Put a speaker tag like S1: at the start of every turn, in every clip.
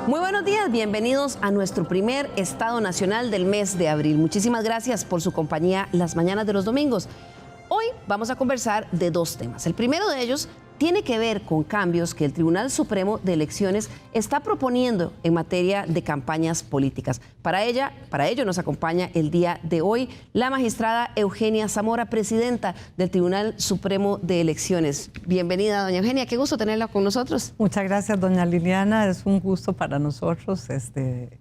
S1: Muy buenos días, bienvenidos a nuestro primer Estado Nacional del mes de abril. Muchísimas gracias por su compañía las mañanas de los domingos. Hoy vamos a conversar de dos temas. El primero de ellos tiene que ver con cambios que el Tribunal Supremo de Elecciones está proponiendo en materia de campañas políticas. Para ello nos acompaña el día de hoy la magistrada Eugenia Zamora, presidenta del Tribunal Supremo de Elecciones. Bienvenida, doña Eugenia, qué gusto tenerla con nosotros.
S2: Muchas gracias, doña Liliana, es un gusto para nosotros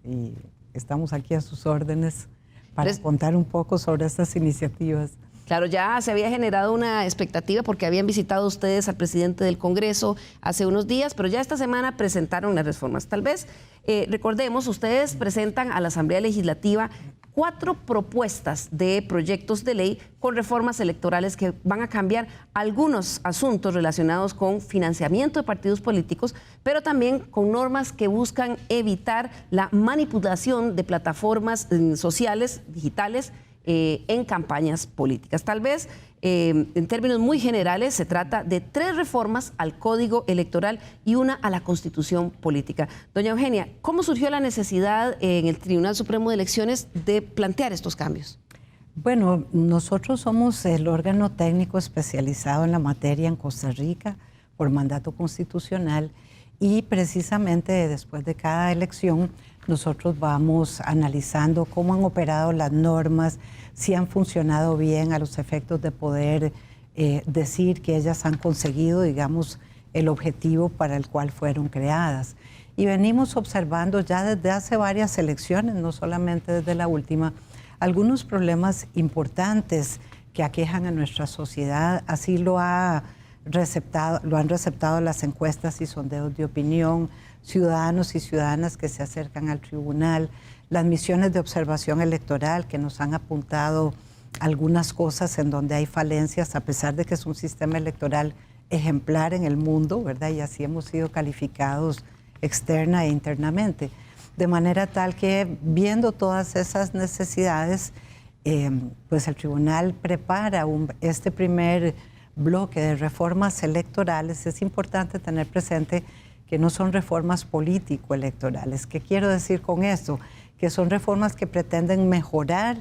S2: y estamos aquí a sus órdenes para contar un poco sobre estas iniciativas.
S1: Claro, ya se había generado una expectativa porque habían visitado ustedes al presidente del Congreso hace unos días, pero ya esta semana presentaron las reformas. Tal vez, recordemos, ustedes presentan a la Asamblea Legislativa 4 propuestas de proyectos de ley con reformas electorales que van a cambiar algunos asuntos relacionados con financiamiento de partidos políticos, pero también con normas que buscan evitar la manipulación de plataformas sociales, digitales, en campañas políticas. Tal vez, en términos muy generales, se trata de 3 reformas al Código Electoral y una a la Constitución Política. Doña Eugenia, ¿cómo surgió la necesidad en el Tribunal Supremo de Elecciones de plantear estos cambios?
S2: Bueno, nosotros somos el órgano técnico especializado en la materia en Costa Rica por mandato constitucional y precisamente después de cada elección nosotros vamos analizando cómo han operado las normas, si han funcionado bien a los efectos de poder decir que ellas han conseguido, digamos, el objetivo para el cual fueron creadas. Y venimos observando ya desde hace varias elecciones, no solamente desde la última, algunos problemas importantes que aquejan a nuestra sociedad. Así lo han receptado las encuestas y sondeos de opinión, ciudadanos y ciudadanas que se acercan al tribunal, las misiones de observación electoral que nos han apuntado algunas cosas en donde hay falencias, a pesar de que es un sistema electoral ejemplar en el mundo, ¿verdad? Y así hemos sido calificados externa e internamente. De manera tal que, viendo todas esas necesidades, pues el tribunal prepara este primer bloque de reformas electorales. Es importante tener presente que no son reformas político-electorales. ¿Qué quiero decir con esto? Que son reformas que pretenden mejorar,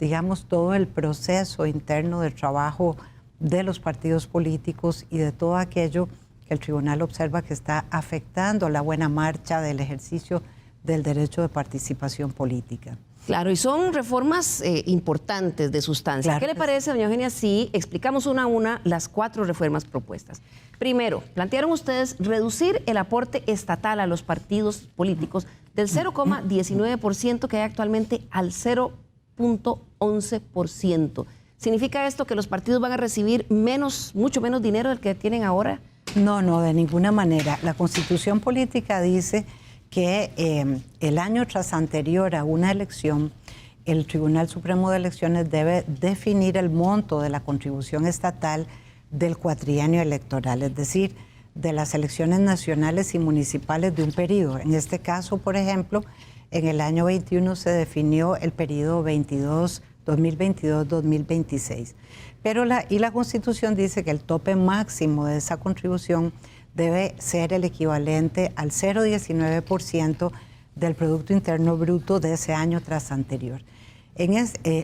S2: digamos, todo el proceso interno de trabajo de los partidos políticos y de todo aquello que el tribunal observa que está afectando la buena marcha del ejercicio del derecho de participación política.
S1: Claro, y son reformas importantes de sustancia. Claro. ¿Qué le parece, doña Eugenia, si explicamos una a una las 4 reformas propuestas? Primero, plantearon ustedes reducir el aporte estatal a los partidos políticos del 0,19% que hay actualmente al 0,11%. ¿Significa esto que los partidos van a recibir mucho menos dinero del que tienen ahora?
S2: No, de ninguna manera. La Constitución Política dice que el año tras anterior a una elección, el Tribunal Supremo de Elecciones debe definir el monto de la contribución estatal del cuatrienio electoral, es decir, de las elecciones nacionales y municipales de un periodo. En este caso, por ejemplo, en el año 21 se definió el periodo 2022-2026. Pero la Constitución dice que el tope máximo de esa contribución debe ser el equivalente al 0,19% del Producto Interno Bruto de ese año tras anterior.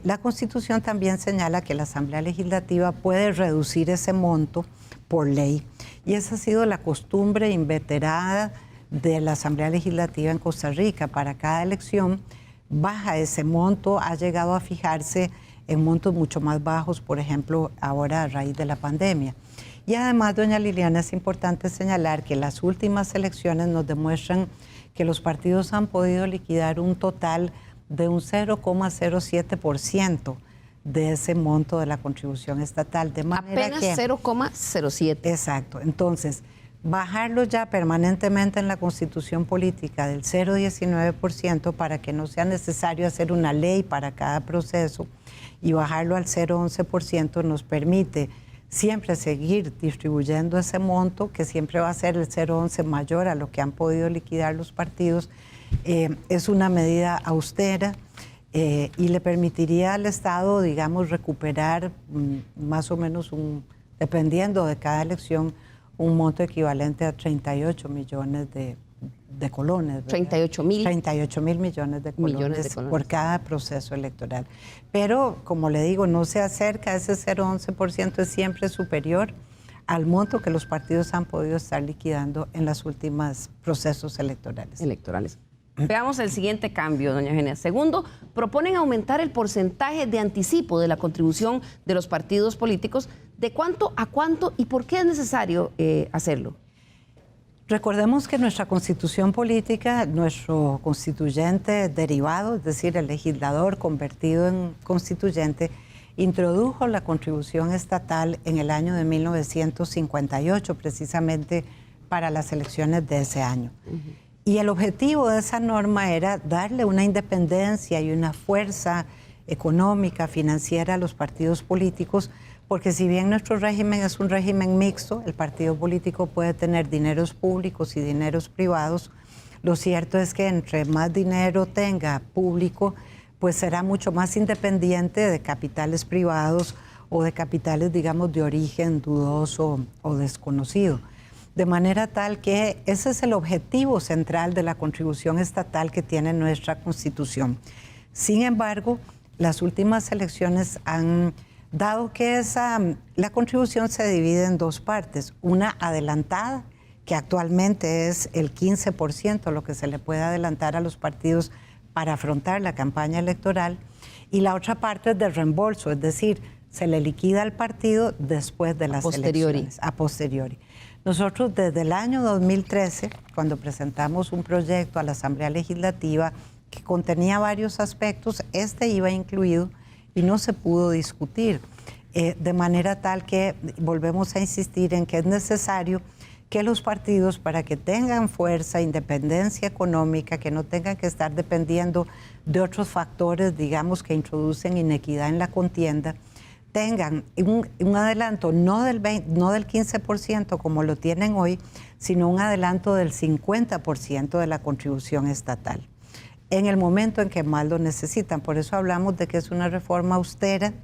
S2: La Constitución también señala que la Asamblea Legislativa puede reducir ese monto por ley. Y esa ha sido la costumbre inveterada de la Asamblea Legislativa en Costa Rica. Para cada elección baja ese monto, ha llegado a fijarse en montos mucho más bajos, por ejemplo, ahora a raíz de la pandemia. Y además, doña Liliana, es importante señalar que las últimas elecciones nos demuestran que los partidos han podido liquidar un total de un 0,07% de ese monto de la contribución estatal. De manera
S1: apenas 0,07.
S2: Exacto. Entonces, bajarlo ya permanentemente en la Constitución Política del 0,19% para que no sea necesario hacer una ley para cada proceso y bajarlo al 0,11% nos permite siempre seguir distribuyendo ese monto, que siempre va a ser el 0,11 mayor a lo que han podido liquidar los partidos. Es una medida austera y le permitiría al Estado, digamos, recuperar más o menos, dependiendo de cada elección, un monto equivalente a 38 millones de colones. ¿verdad? 38 mil millones de colones por cada proceso electoral. Pero, como le digo, no se acerca, ese 0,11% es siempre superior al monto que los partidos han podido estar liquidando en los últimos procesos electorales.
S1: Veamos el siguiente cambio, doña Eugenia. Segundo, proponen aumentar el porcentaje de anticipo de la contribución de los partidos políticos. ¿De cuánto a cuánto y por qué es necesario hacerlo?
S2: Recordemos que nuestra constitución política, nuestro constituyente derivado, es decir, el legislador convertido en constituyente, introdujo la contribución estatal en el año de 1958, precisamente para las elecciones de ese año. Y el objetivo de esa norma era darle una independencia y una fuerza económica, financiera a los partidos políticos, porque si bien nuestro régimen es un régimen mixto, el partido político puede tener dineros públicos y dineros privados, lo cierto es que entre más dinero tenga público, pues será mucho más independiente de capitales privados o de capitales, digamos, de origen dudoso o desconocido. De manera tal que ese es el objetivo central de la contribución estatal que tiene nuestra Constitución. Sin embargo, las últimas elecciones han dado que la contribución se divide en dos partes. Una adelantada, que actualmente es el 15%, lo que se le puede adelantar a los partidos para afrontar la campaña electoral, y la otra parte es de reembolso, es decir, se le liquida al partido después de las elecciones, a posteriori. Nosotros desde el año 2013, cuando presentamos un proyecto a la Asamblea Legislativa que contenía varios aspectos, este iba incluido y no se pudo discutir, de manera tal que volvemos a insistir en que es necesario que los partidos, para que tengan fuerza, independencia económica, que no tengan que estar dependiendo de otros factores, digamos, que introducen inequidad en la contienda, tengan un adelanto no del 15% como lo tienen hoy, sino un adelanto del 50% de la contribución estatal, en el momento en que más lo necesitan. Por eso hablamos de que es una reforma austera,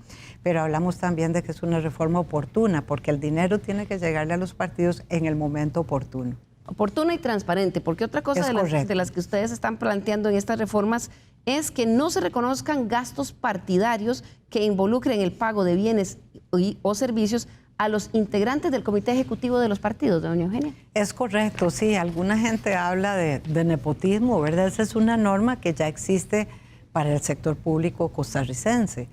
S2: pero hablamos también de que es una reforma oportuna, porque el dinero tiene que llegarle a los partidos en el momento oportuno.
S1: Oportuna y transparente, porque otra cosa de las que ustedes están planteando en estas reformas es que no se reconozcan gastos partidarios que involucren el pago de bienes o servicios a los integrantes del comité ejecutivo de los partidos, doña Eugenia.
S2: Es correcto, sí. Alguna gente habla de nepotismo, ¿verdad? Esa es una norma que ya existe para el sector público costarricense,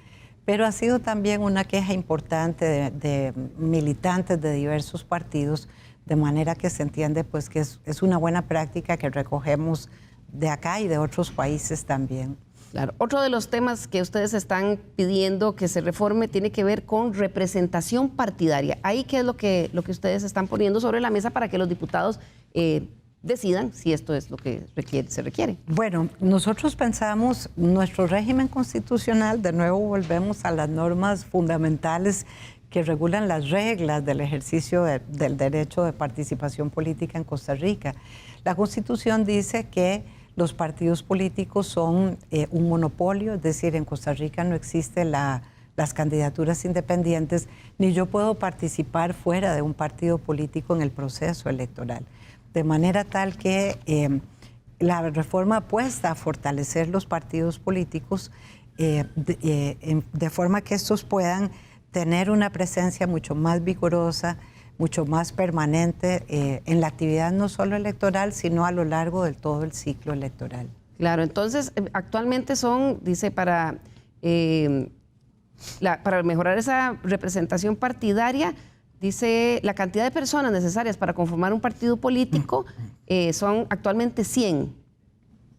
S2: pero ha sido también una queja importante de militantes de diversos partidos, de manera que se entiende pues que es una buena práctica que recogemos de acá y de otros países también.
S1: Claro. Otro de los temas que ustedes están pidiendo que se reforme tiene que ver con representación partidaria. ¿Ahí qué es lo que ustedes están poniendo sobre la mesa para que los diputados decidan si esto es lo que se requiere?
S2: Bueno, nosotros pensamos, nuestro régimen constitucional, de nuevo volvemos a las normas fundamentales que regulan las reglas del ejercicio del derecho de participación política en Costa Rica. La Constitución dice que los partidos políticos son un monopolio, es decir, en Costa Rica no existen las candidaturas independientes, ni yo puedo participar fuera de un partido político en el proceso electoral. De manera tal que la reforma apuesta a fortalecer los partidos políticos de forma que estos puedan tener una presencia mucho más vigorosa, mucho más permanente en la actividad no solo electoral, sino a lo largo de todo el ciclo electoral.
S1: Claro, entonces actualmente son, dice, para mejorar esa representación partidaria, dice, la cantidad de personas necesarias para conformar un partido político son actualmente 100.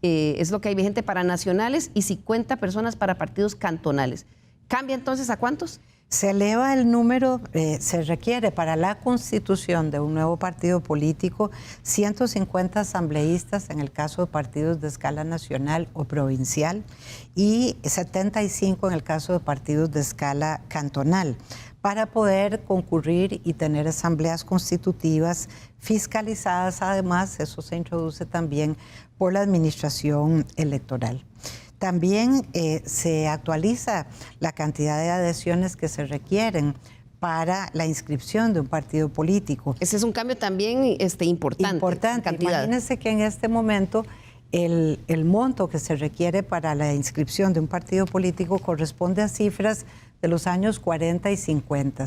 S1: Es lo que hay vigente para nacionales y 50 personas para partidos cantonales. ¿Cambia entonces a cuántos?
S2: Se eleva el número, se requiere para la constitución de un nuevo partido político 150 asambleístas en el caso de partidos de escala nacional o provincial y 75 en el caso de partidos de escala cantonal, para poder concurrir y tener asambleas constitutivas fiscalizadas. Además, eso se introduce también por la administración electoral. También se actualiza la cantidad de adhesiones que se requieren para la inscripción de un partido político.
S1: Ese es un cambio también importante.
S2: Importante. Imagínense que en este momento el monto que se requiere para la inscripción de un partido político corresponde a cifras de los años 40 y 50.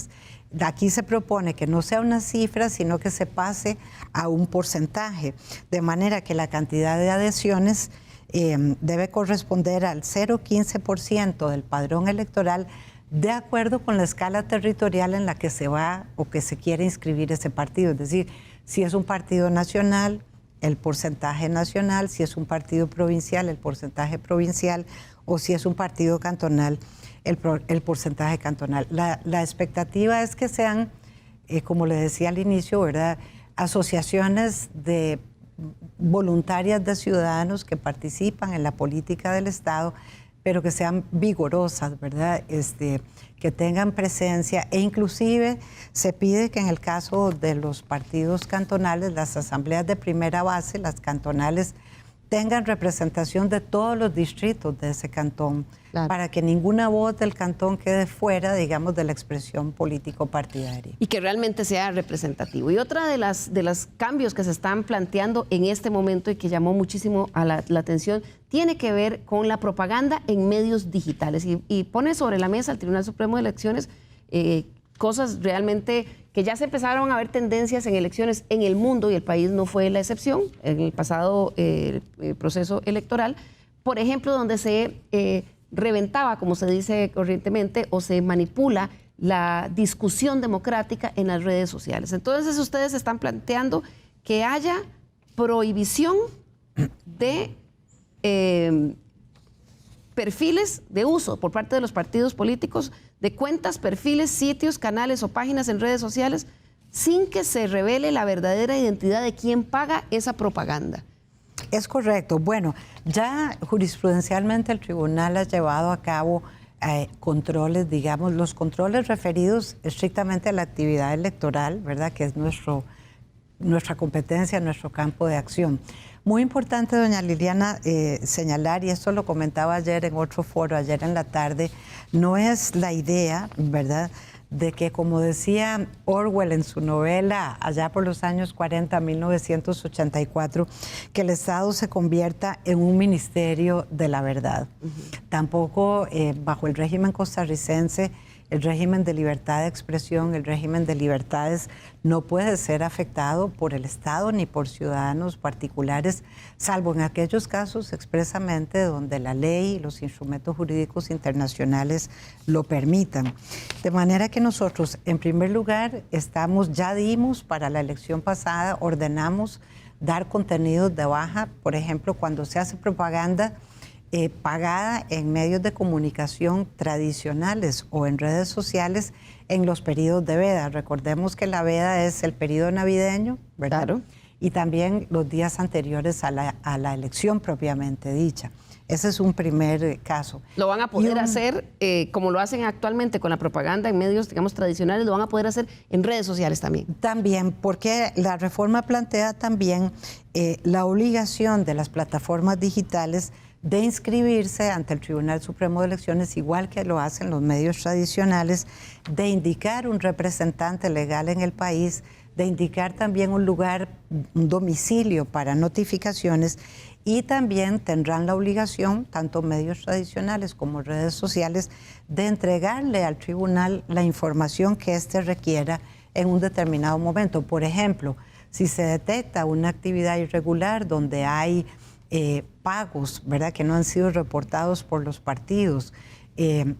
S2: Aquí se propone que no sea una cifra, sino que se pase a un porcentaje, de manera que la cantidad de adhesiones debe corresponder al 0,15% del padrón electoral, de acuerdo con la escala territorial en la que se va o que se quiere inscribir ese partido. Es decir, si es un partido nacional, el porcentaje nacional; si es un partido provincial, el porcentaje provincial; o si es un partido cantonal, el porcentaje cantonal. La expectativa es que sean, como le decía al inicio, ¿verdad?, asociaciones voluntarias de ciudadanos que participan en la política del Estado, pero que sean vigorosas, ¿verdad?, que tengan presencia, e inclusive se pide que en el caso de los partidos cantonales, las asambleas de primera base, las cantonales, tengan representación de todos los distritos de ese cantón, claro, para que ninguna voz del cantón quede fuera, digamos, de la expresión político-partidaria.
S1: Y que realmente sea representativo. Y otra de los cambios que se están planteando en este momento y que llamó muchísimo a la atención tiene que ver con la propaganda en medios digitales. Y pone sobre la mesa el Tribunal Supremo de Elecciones cosas realmente que ya se empezaron a ver tendencias en elecciones en el mundo, y el país no fue la excepción en el pasado proceso electoral. Por ejemplo, donde se reventaba, como se dice corrientemente, o se manipula la discusión democrática en las redes sociales. Entonces, ustedes están planteando que haya prohibición de perfiles de uso por parte de los partidos políticos de cuentas, perfiles, sitios, canales o páginas en redes sociales sin que se revele la verdadera identidad de quien paga esa propaganda.
S2: Es correcto. Bueno, ya jurisprudencialmente el tribunal ha llevado a cabo controles, digamos, los controles referidos estrictamente a la actividad electoral, ¿verdad?, que es nuestra competencia, nuestro campo de acción. Muy importante, doña Liliana, señalar, y esto lo comentaba ayer en otro foro, ayer en la tarde, no es la idea, ¿verdad?, de que, como decía Orwell en su novela allá por los años 40, 1984, que el Estado se convierta en un ministerio de la verdad. Tampoco bajo el régimen costarricense, el régimen de libertad de expresión, el régimen de libertades, no puede ser afectado por el Estado ni por ciudadanos particulares, salvo en aquellos casos expresamente donde la ley y los instrumentos jurídicos internacionales lo permitan. De manera que nosotros, en primer lugar, ya dimos para la elección pasada, ordenamos dar contenidos de baja, por ejemplo, cuando se hace propaganda pagada en medios de comunicación tradicionales o en redes sociales en los periodos de veda. Recordemos que la veda es el periodo navideño, ¿verdad? Claro. Y también los días anteriores a la elección propiamente dicha. Ese es un primer caso.
S1: ¿Lo van a poder hacer como lo hacen actualmente con la propaganda en medios, digamos, tradicionales? ¿Lo van a poder hacer en redes sociales también?
S2: También, porque la reforma plantea también la obligación de las plataformas digitales de inscribirse ante el Tribunal Supremo de Elecciones, igual que lo hacen los medios tradicionales, de indicar un representante legal en el país, de indicar también un lugar, un domicilio para notificaciones, y también tendrán la obligación, tanto medios tradicionales como redes sociales, de entregarle al tribunal la información que éste requiera en un determinado momento. Por ejemplo, si se detecta una actividad irregular donde hay pagos, ¿verdad?, que no han sido reportados por los partidos,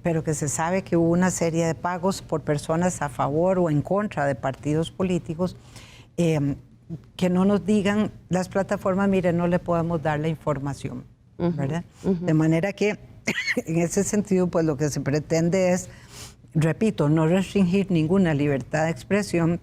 S2: pero que se sabe que hubo una serie de pagos por personas a favor o en contra de partidos políticos, que no nos digan las plataformas, mire, no le podemos dar la información, ¿verdad? De manera que, en ese sentido, pues lo que se pretende es, repito, no restringir ninguna libertad de expresión,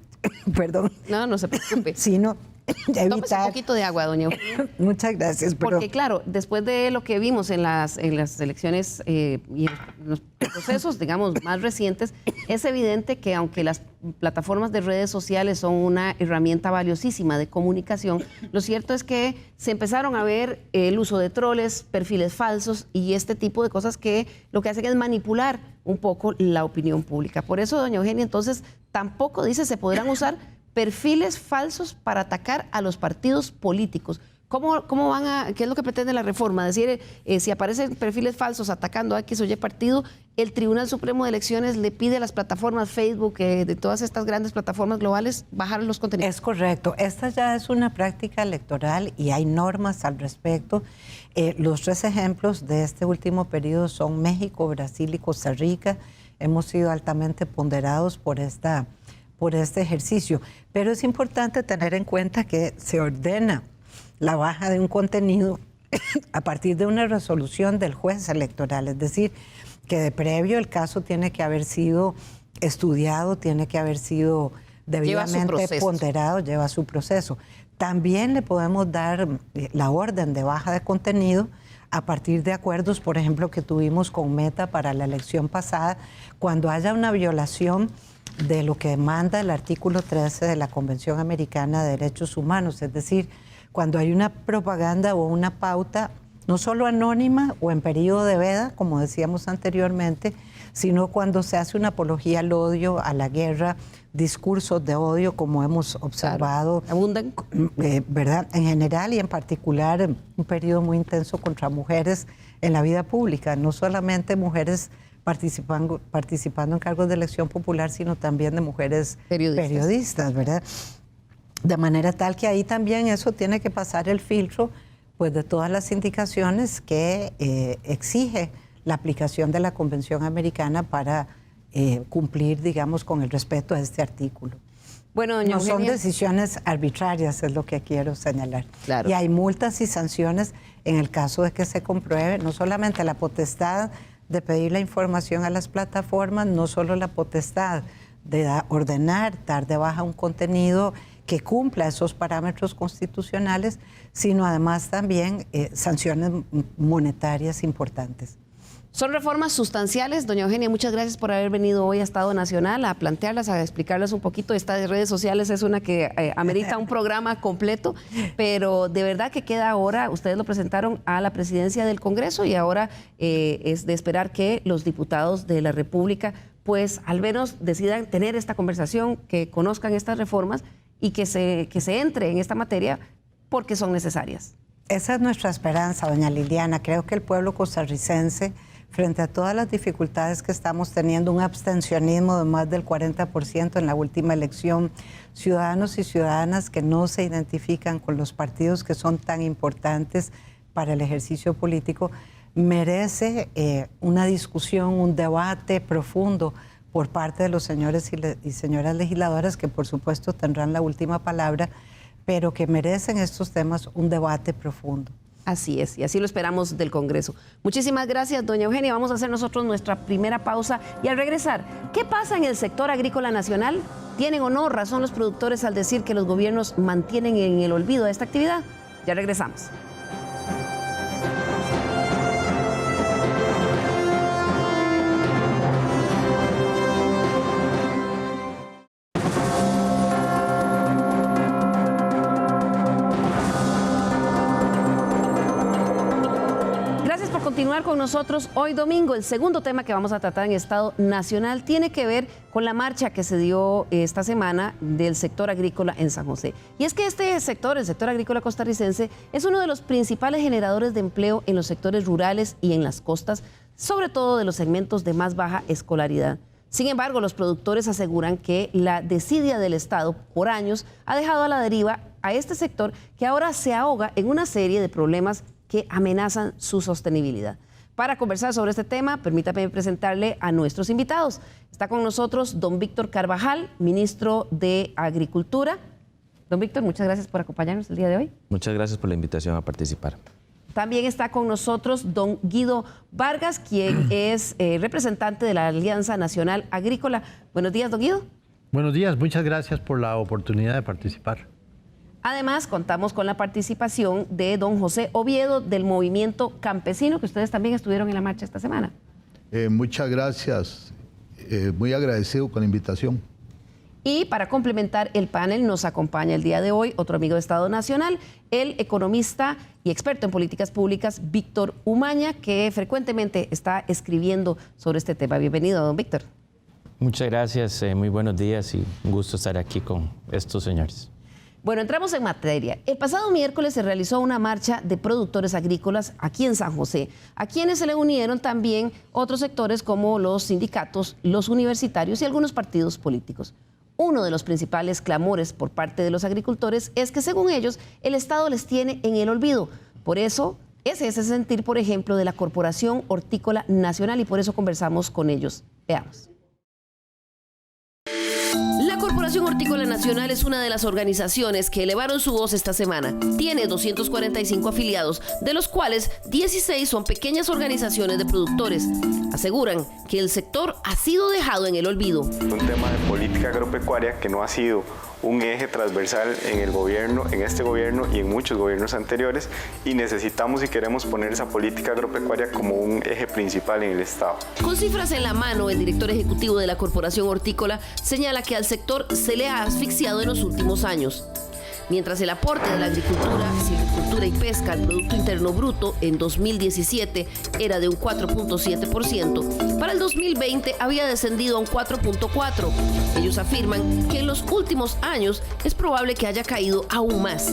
S2: perdón.
S1: No se preocupe.
S2: Sino evitar...
S1: Tómese un poquito de agua, doña Eugenia.
S2: Muchas gracias.
S1: Porque claro, después de lo que vimos en las elecciones y en los procesos, digamos, más recientes, es evidente que aunque las plataformas de redes sociales son una herramienta valiosísima de comunicación, lo cierto es que se empezaron a ver el uso de troles, perfiles falsos y este tipo de cosas que lo que hacen es manipular un poco la opinión pública. Por eso, doña Eugenia, entonces, tampoco dice se podrán usar perfiles falsos para atacar a los partidos políticos. ¿Cómo qué es lo que pretende la reforma? Decir, si aparecen perfiles falsos atacando a X o Y partido, el Tribunal Supremo de Elecciones le pide a las plataformas Facebook, de todas estas grandes plataformas globales, bajar los contenidos.
S2: Es correcto. Esta ya es una práctica electoral y hay normas al respecto. Los 3 ejemplos de este último periodo son México, Brasil y Costa Rica. Hemos sido altamente ponderados por este ejercicio. Pero es importante tener en cuenta que se ordena la baja de un contenido a partir de una resolución del juez electoral. Es decir, que de previo el caso tiene que haber sido estudiado, tiene que haber sido debidamente ponderado, lleva su proceso. También le podemos dar la orden de baja de contenido a partir de acuerdos, por ejemplo, que tuvimos con Meta para la elección pasada, cuando haya una violación de lo que demanda el artículo 13 de la Convención Americana de Derechos Humanos, es decir, cuando hay una propaganda o una pauta, no solo anónima o en periodo de veda, como decíamos anteriormente, sino cuando se hace una apología al odio, a la guerra, discursos de odio, como hemos observado,
S1: claro, abundan,
S2: ¿verdad? En general y en particular, un periodo muy intenso contra mujeres en la vida pública, no solamente mujeres participando en cargos de elección popular, sino también de mujeres periodistas, ¿verdad? De manera tal que ahí también eso tiene que pasar el filtro pues, de todas las indicaciones que exige la aplicación de la Convención Americana para cumplir, digamos, con el respeto a este artículo.
S1: Bueno, doña Eugenia,
S2: son decisiones arbitrarias, es lo que quiero señalar.
S1: Claro.
S2: Y hay multas y sanciones en el caso de que se compruebe no solamente la potestad de pedir la información a las plataformas, no solo la potestad de ordenar, dar de baja un contenido que cumpla esos parámetros constitucionales, sino además también sanciones monetarias importantes.
S1: Son reformas sustanciales. Doña Eugenia, muchas gracias por haber venido hoy a Estado Nacional a plantearlas, a explicarlas un poquito. Esta de redes sociales es una que amerita un programa completo, pero de verdad que queda ahora, ustedes lo presentaron a la presidencia del Congreso y ahora es de esperar que los diputados de la República pues al menos decidan tener esta conversación, que conozcan estas reformas y que se entre en esta materia porque son necesarias.
S2: Esa es nuestra esperanza, doña Liliana. Creo que el pueblo costarricense, frente a todas las dificultades que estamos teniendo, un abstencionismo de más del 40% en la última elección, ciudadanos y ciudadanas que no se identifican con los partidos que son tan importantes para el ejercicio político, merece una discusión, un debate profundo por parte de los señores y señoras legisladoras, que por supuesto tendrán la última palabra, pero que merecen estos temas un debate profundo.
S1: Así es, y así lo esperamos del Congreso. Muchísimas gracias, doña Eugenia. Vamos a hacer nosotros nuestra primera pausa y al regresar, ¿qué pasa en el sector agrícola nacional? ¿Tienen o no razón los productores al decir que los gobiernos mantienen en el olvido esta actividad? Ya regresamos. Continuar con nosotros hoy domingo. El segundo tema que vamos a tratar en Estado Nacional tiene que ver con la marcha que se dio esta semana del sector agrícola en San José. Y es que este sector, el sector agrícola costarricense, es uno de los principales generadores de empleo en los sectores rurales y en las costas, sobre todo de los segmentos de más baja escolaridad. Sin embargo, los productores aseguran que la desidia del Estado por años ha dejado a la deriva a este sector, que ahora se ahoga en una serie de problemas que amenazan su sostenibilidad. Para conversar sobre este tema, permítame presentarle a nuestros invitados. Está con nosotros don Víctor Carvajal, ministro de Agricultura. Don Víctor, muchas gracias por acompañarnos el día de hoy.
S3: Muchas gracias por la invitación a participar.
S1: También está con nosotros don Guido Vargas, quien es representante de la Alianza Nacional Agrícola. Buenos días, don Guido.
S4: Buenos días, muchas gracias por la oportunidad de participar.
S1: Además, contamos con la participación de don José Oviedo del Movimiento Campesino, que ustedes también estuvieron en la marcha esta semana.
S5: Muchas gracias, muy agradecido con la invitación.
S1: Y para complementar el panel nos acompaña el día de hoy otro amigo de Estado Nacional, el economista y experto en políticas públicas, Víctor Umaña, que frecuentemente está escribiendo sobre este tema. Bienvenido, don Víctor.
S3: Muchas gracias, muy buenos días y un gusto estar aquí con estos señores.
S1: Bueno, entramos en materia. El pasado miércoles se realizó una marcha de productores agrícolas aquí en San José, a quienes se le unieron también otros sectores como los sindicatos, los universitarios y algunos partidos políticos. Uno de los principales clamores por parte de los agricultores es que, según ellos, el Estado les tiene en el olvido. Por eso es ese sentir, por ejemplo, de la Corporación Hortícola Nacional, y por eso conversamos con ellos. Veamos. La Corporación Hortícola Nacional es una de las organizaciones que elevaron su voz esta semana. Tiene 245 afiliados, de los cuales 16 son pequeñas organizaciones de productores. Aseguran que el sector ha sido dejado en el olvido.
S5: Un tema de política agropecuaria que no ha sido un eje transversal en el gobierno, en este gobierno y en muchos gobiernos anteriores, y necesitamos y queremos poner esa política agropecuaria como un eje principal en el Estado.
S1: Con cifras en la mano, el director ejecutivo de la Corporación Hortícola señala que al sector se le ha asfixiado en los últimos años. Mientras el aporte de la agricultura, silvicultura y pesca al Producto Interno Bruto en 2017 era de un 4.7%, para el 2020 había descendido a un 4.4%. Ellos afirman que en los últimos años es probable que haya caído aún más.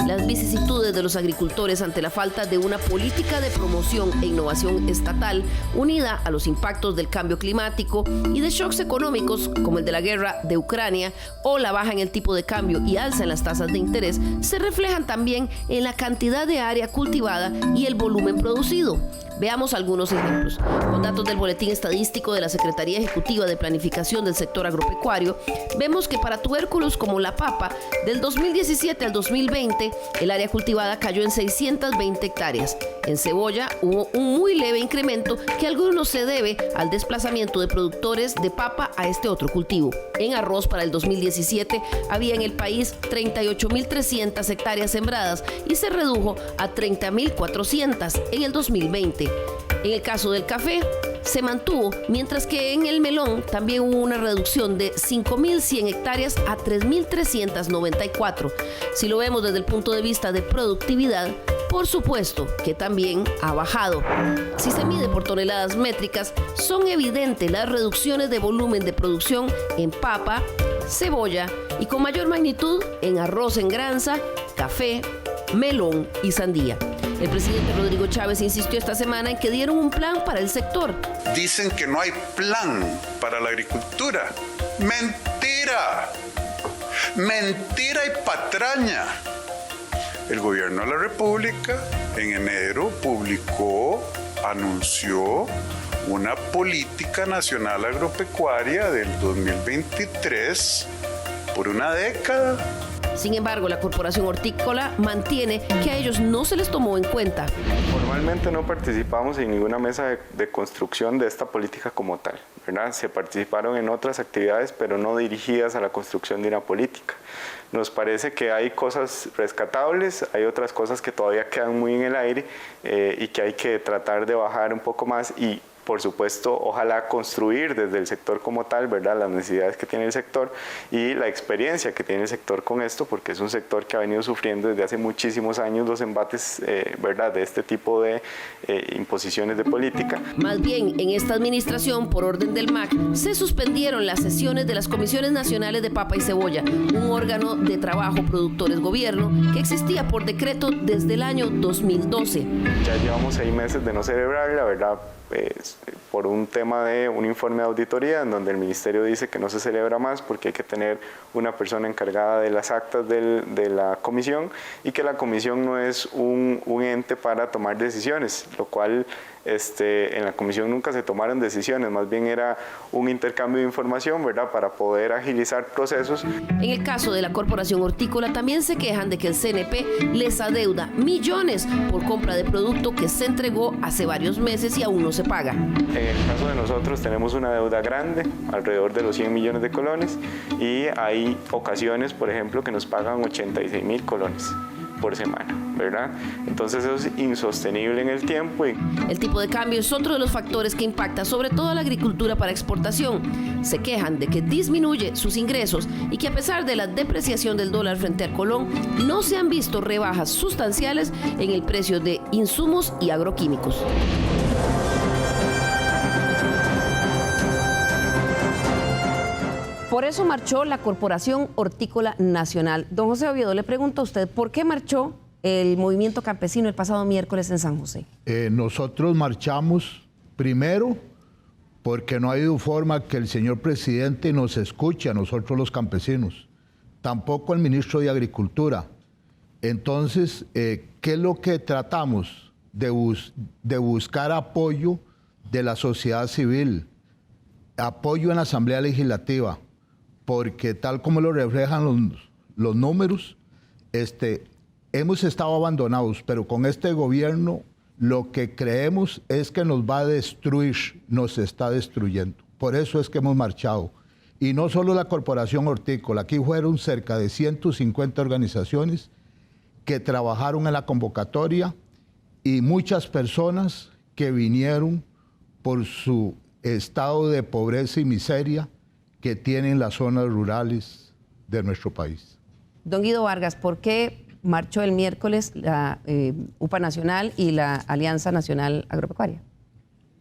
S1: Las vicisitudes de los agricultores ante la falta de una política de promoción e innovación estatal, unida a los impactos del cambio climático y de shocks económicos como el de la guerra de Ucrania o la baja en el tipo de cambio y alza en las tasas de interés, se reflejan también en la cantidad de área cultivada y el volumen producido. Veamos algunos ejemplos. Con datos del Boletín Estadístico de la Secretaría Ejecutiva de Planificación del Sector Agropecuario, vemos que para tubérculos como la papa, del 2017 al 2020, el área cultivada cayó en 620 hectáreas. En cebolla hubo un muy leve incremento que algunos se debe al desplazamiento de productores de papa a este otro cultivo. En arroz, para el 2017 había en el país 38.300 hectáreas sembradas y se redujo a 30.400 en el 2020. En el caso del café, se mantuvo, mientras que en el melón también hubo una reducción de 5.100 hectáreas a 3.394. Si lo vemos desde el punto de vista de productividad, por supuesto que también ha bajado. Si se mide por toneladas métricas, son evidentes las reducciones de volumen de producción en papa, cebolla y con mayor magnitud en arroz en granza, café, melón y sandía. El presidente Rodrigo Chávez insistió esta semana en que dieron un plan para el sector.
S6: Dicen que no hay plan para la agricultura. ¡Mentira! ¡Mentira y patraña! El gobierno de la República en enero anunció una política nacional agropecuaria del 2023 por una década.
S1: Sin embargo, la Corporación Hortícola mantiene que a ellos no se les tomó en cuenta.
S5: Formalmente no participamos en ninguna mesa de construcción de esta política como tal, ¿verdad? Se participaron en otras actividades, pero no dirigidas a la construcción de una política. Nos parece que hay cosas rescatables, hay otras cosas que todavía quedan muy en el aire y que hay que tratar de bajar un poco más y, por supuesto, ojalá construir desde el sector como tal, ¿verdad?, las necesidades que tiene el sector y la experiencia que tiene el sector con esto, porque es un sector que ha venido sufriendo desde hace muchísimos años los embates, ¿verdad?, de este tipo de imposiciones de política.
S1: Más bien, en esta administración, por orden del MAC, se suspendieron las sesiones de las Comisiones Nacionales de Papa y Cebolla, un órgano de trabajo productores-gobierno que existía por decreto desde el año 2012.
S5: Ya llevamos 6 meses de no celebrar, la verdad, por un tema de un informe de auditoría en donde el ministerio dice que no se celebra más porque hay que tener una persona encargada de las actas de la comisión y que la comisión no es un ente para tomar decisiones, lo cual en la comisión nunca se tomaron decisiones, más bien era un intercambio de información, ¿verdad?, para poder agilizar procesos.
S1: En el caso de la Corporación Hortícola también se quejan de que el CNP les adeuda millones por compra de producto que se entregó hace varios meses y aún no se paga.
S5: En el caso de nosotros tenemos una deuda grande, alrededor de los 100 millones de colones, y hay ocasiones, por ejemplo, que nos pagan 86.000 colones. por semana, ¿verdad? Entonces eso es insostenible en el tiempo.
S1: El tipo de cambio es otro de los factores que impacta sobre todo a la agricultura para exportación. Se quejan de que disminuye sus ingresos y que a pesar de la depreciación del dólar frente al colón, no se han visto rebajas sustanciales en el precio de insumos y agroquímicos. Por eso marchó la Corporación Hortícola Nacional. Don José Oviedo, le pregunto a usted, ¿por qué marchó el movimiento campesino el pasado miércoles en San José?
S7: Nosotros marchamos primero porque no ha habido forma que el señor presidente nos escuche a nosotros los campesinos, tampoco el ministro de Agricultura. Entonces, ¿qué es lo que tratamos? De buscar apoyo de la sociedad civil, apoyo en la Asamblea Legislativa, porque tal como lo reflejan los números, hemos estado abandonados, pero con este gobierno lo que creemos es que nos va a destruir, nos está destruyendo. Por eso es que hemos marchado. Y no solo la Corporación Hortícola, aquí fueron cerca de 150 organizaciones que trabajaron en la convocatoria y muchas personas que vinieron por su estado de pobreza y miseria que tienen las zonas rurales de nuestro país.
S1: Don Guido Vargas, ¿por qué marchó el miércoles la UPA Nacional y la Alianza Nacional Agropecuaria?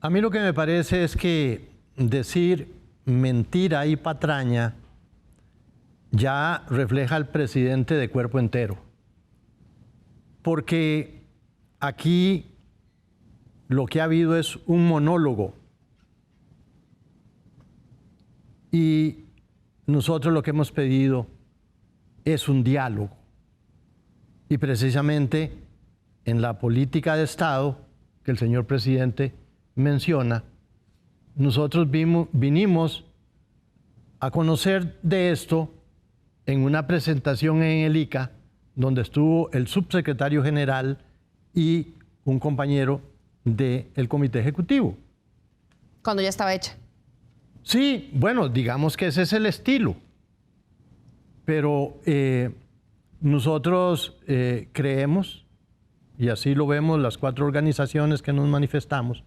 S4: A mí lo que me parece es que decir mentira y patraña ya refleja al presidente de cuerpo entero. Porque aquí lo que ha habido es un monólogo. Y nosotros lo que hemos pedido es un diálogo. Y precisamente en la política de Estado que el señor presidente menciona, nosotros vinimos a conocer de esto en una presentación en el ICA, donde estuvo el subsecretario general y un compañero del comité ejecutivo.
S1: Cuando ya estaba hecha.
S4: Sí, bueno, digamos que ese es el estilo. Pero nosotros creemos, y así lo vemos las 4 organizaciones que nos manifestamos,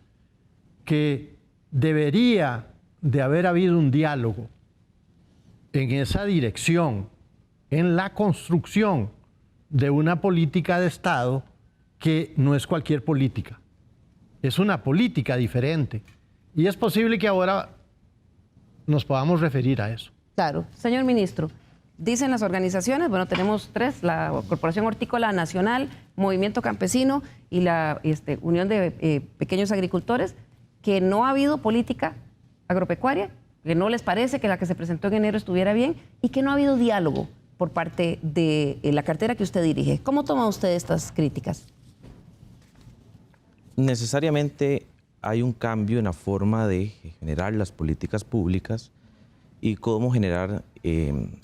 S4: que debería de haber habido un diálogo en esa dirección, en la construcción de una política de Estado que no es cualquier política. Es una política diferente. Y es posible que ahora nos podamos referir a eso.
S1: Claro. Señor ministro, dicen las organizaciones, bueno, tenemos 3, la Corporación Hortícola Nacional, Movimiento Campesino y la Unión de Pequeños Agricultores, que no ha habido política agropecuaria, que no les parece que la que se presentó en enero estuviera bien y que no ha habido diálogo por parte de la cartera que usted dirige. ¿Cómo toma usted estas críticas?
S3: Necesariamente hay un cambio en la forma de generar las políticas públicas y cómo generar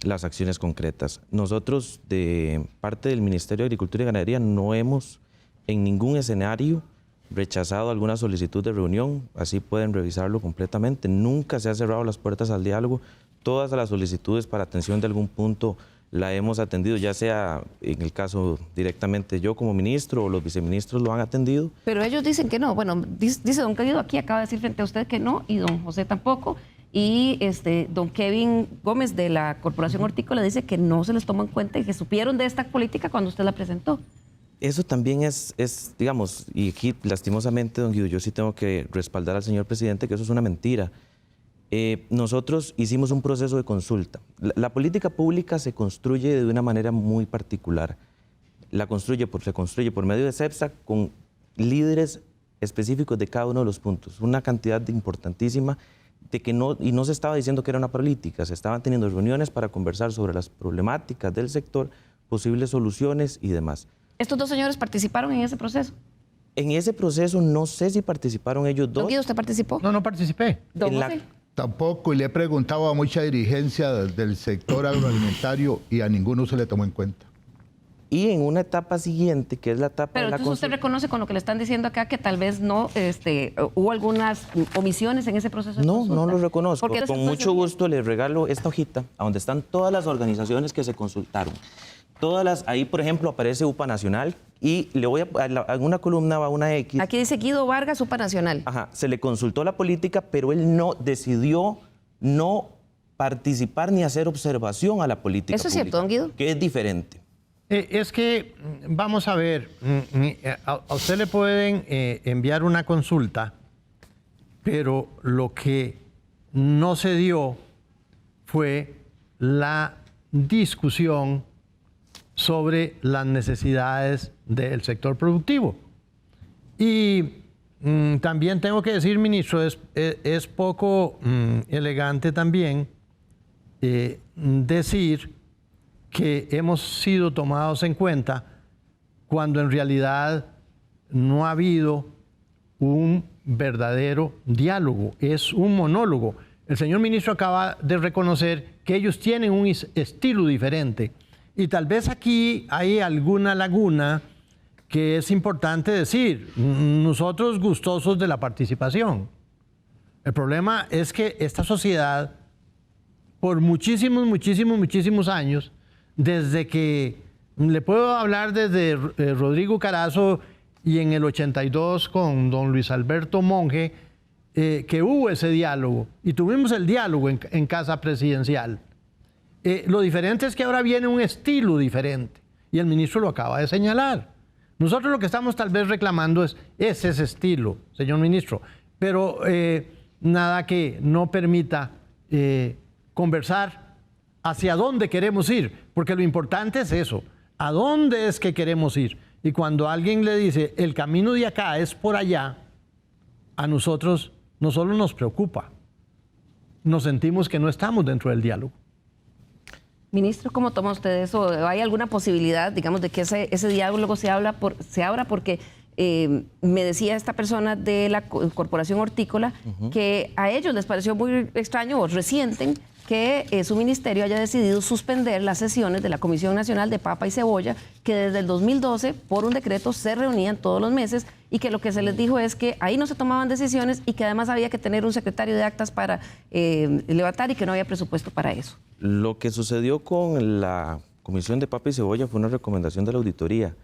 S3: las acciones concretas. Nosotros, de parte del Ministerio de Agricultura y Ganadería, no hemos en ningún escenario rechazado alguna solicitud de reunión, así pueden revisarlo completamente. Nunca se han cerrado las puertas al diálogo. Todas las solicitudes para atención de algún punto la hemos atendido, ya sea en el caso directamente yo como ministro o los viceministros lo han atendido.
S1: Pero ellos dicen que no. Bueno, dice don Guido aquí, acaba de decir frente a usted que no, y don José tampoco. Y don Kevin Gómez de la Corporación Hortícola dice que no se les toma en cuenta y que supieron de esta política cuando usted la presentó.
S3: Eso también es, digamos, y aquí lastimosamente, don Guido, yo sí tengo que respaldar al señor presidente que eso es una mentira. Nosotros hicimos un proceso de consulta. La política pública se construye de una manera muy particular. Se construye por medio de CEPSA con líderes específicos de cada uno de los puntos. Una cantidad importantísima de que no se estaba diciendo que era una política, se estaban teniendo reuniones para conversar sobre las problemáticas del sector, posibles soluciones y demás.
S1: ¿Estos 2 señores participaron en ese proceso?
S3: En ese proceso no sé si participaron ellos 2.
S1: ¿Don Guido, usted participó?
S4: No participé.
S1: ¿Don José?
S7: Tampoco, y le he preguntado a mucha dirigencia del sector agroalimentario y a ninguno se le tomó en cuenta.
S3: Y en una etapa siguiente, que es la etapa
S1: Pero
S3: de la
S1: entonces usted reconoce con lo que le están diciendo acá que tal vez no hubo algunas omisiones en ese proceso de consulta.
S3: No lo reconozco.
S1: Porque
S3: Con mucho gusto les regalo esta hojita, a donde están todas las organizaciones que se consultaron. ahí por ejemplo aparece UPA Nacional y le voy a una columna va una X.
S1: Aquí dice Guido Vargas, UPA Nacional.
S3: Ajá, se le consultó la política, pero él no decidió no participar ni hacer observación a la política
S1: ¿Eso es
S3: pública,
S1: cierto, don Guido?
S3: que es diferente.
S4: Es que, vamos a ver, a usted le pueden enviar una consulta, pero lo que no se dio fue la discusión sobre las necesidades del sector productivo. Y también tengo que decir, ministro, es poco elegante también decir que hemos sido tomados en cuenta cuando en realidad no ha habido un verdadero diálogo, es un monólogo. El señor ministro acaba de reconocer que ellos tienen un estilo diferente y tal vez aquí hay alguna laguna que es importante decir. Nosotros gustosos de la participación. El problema es que esta sociedad, por muchísimos años, desde que le puedo hablar desde Rodrigo Carazo y en el 82 con don Luis Alberto Monge, que hubo ese diálogo y tuvimos el diálogo en Casa Presidencial. Lo diferente es que ahora viene un estilo diferente y el ministro lo acaba de señalar. Nosotros lo que estamos tal vez reclamando es ese estilo, señor ministro, pero nada que no permita conversar hacia dónde queremos ir, porque lo importante es eso, ¿a dónde es que queremos ir? Y cuando alguien le dice, el camino de acá es por allá, a nosotros no solo nos preocupa, nos sentimos que no estamos dentro del diálogo.
S1: Ministro, ¿cómo toma usted eso? ¿Hay alguna posibilidad, digamos, de que ese diálogo se abra? Porque me decía esta persona de la Corporación Hortícola que a ellos les pareció muy extraño o resienten que su ministerio haya decidido suspender las sesiones de la Comisión Nacional de Papa y Cebolla, que desde el 2012, por un decreto, se reunían todos los meses y que lo que se les dijo es que ahí no se tomaban decisiones y que además había que tener un secretario de actas para levantar y que no había presupuesto para eso.
S3: Lo que sucedió con la Comisión de Papa y Cebolla fue una recomendación de la auditoría.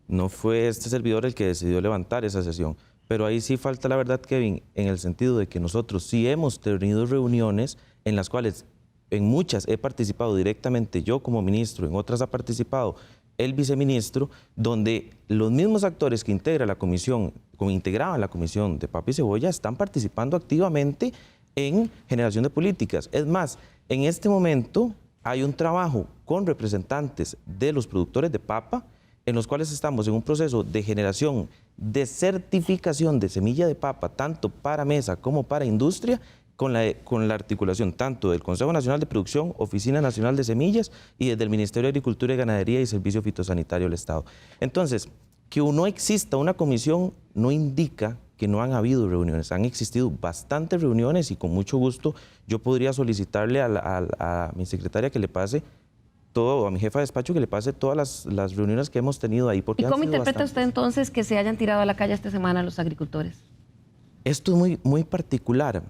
S3: No fue este servidor el que decidió levantar esa sesión. Pero ahí sí falta la verdad, Kevin, en el sentido de que nosotros sí hemos tenido reuniones en las cuales en muchas he participado directamente yo como ministro, en otras ha participado el viceministro, donde los mismos actores que integraban la comisión de Papa y Cebolla están participando activamente en generación de políticas. Es más, en este momento hay un trabajo con representantes de los productores de papa, en los cuales estamos en un proceso de generación de certificación de semilla de papa, tanto para mesa como para industria, con la articulación tanto del Consejo Nacional de Producción, Oficina Nacional de Semillas y desde el Ministerio de Agricultura y Ganadería y Servicio Fitosanitario del Estado. Entonces, que no exista una comisión no indica que no han habido reuniones. Han existido bastantes reuniones y con mucho gusto yo podría solicitarle a mi secretaria que le pase todo, a mi jefa de despacho que le pase todas las reuniones que hemos tenido ahí.
S1: ¿Y cómo interpreta usted entonces que se hayan tirado a la calle esta semana los agricultores?
S3: Esto es muy, muy particular.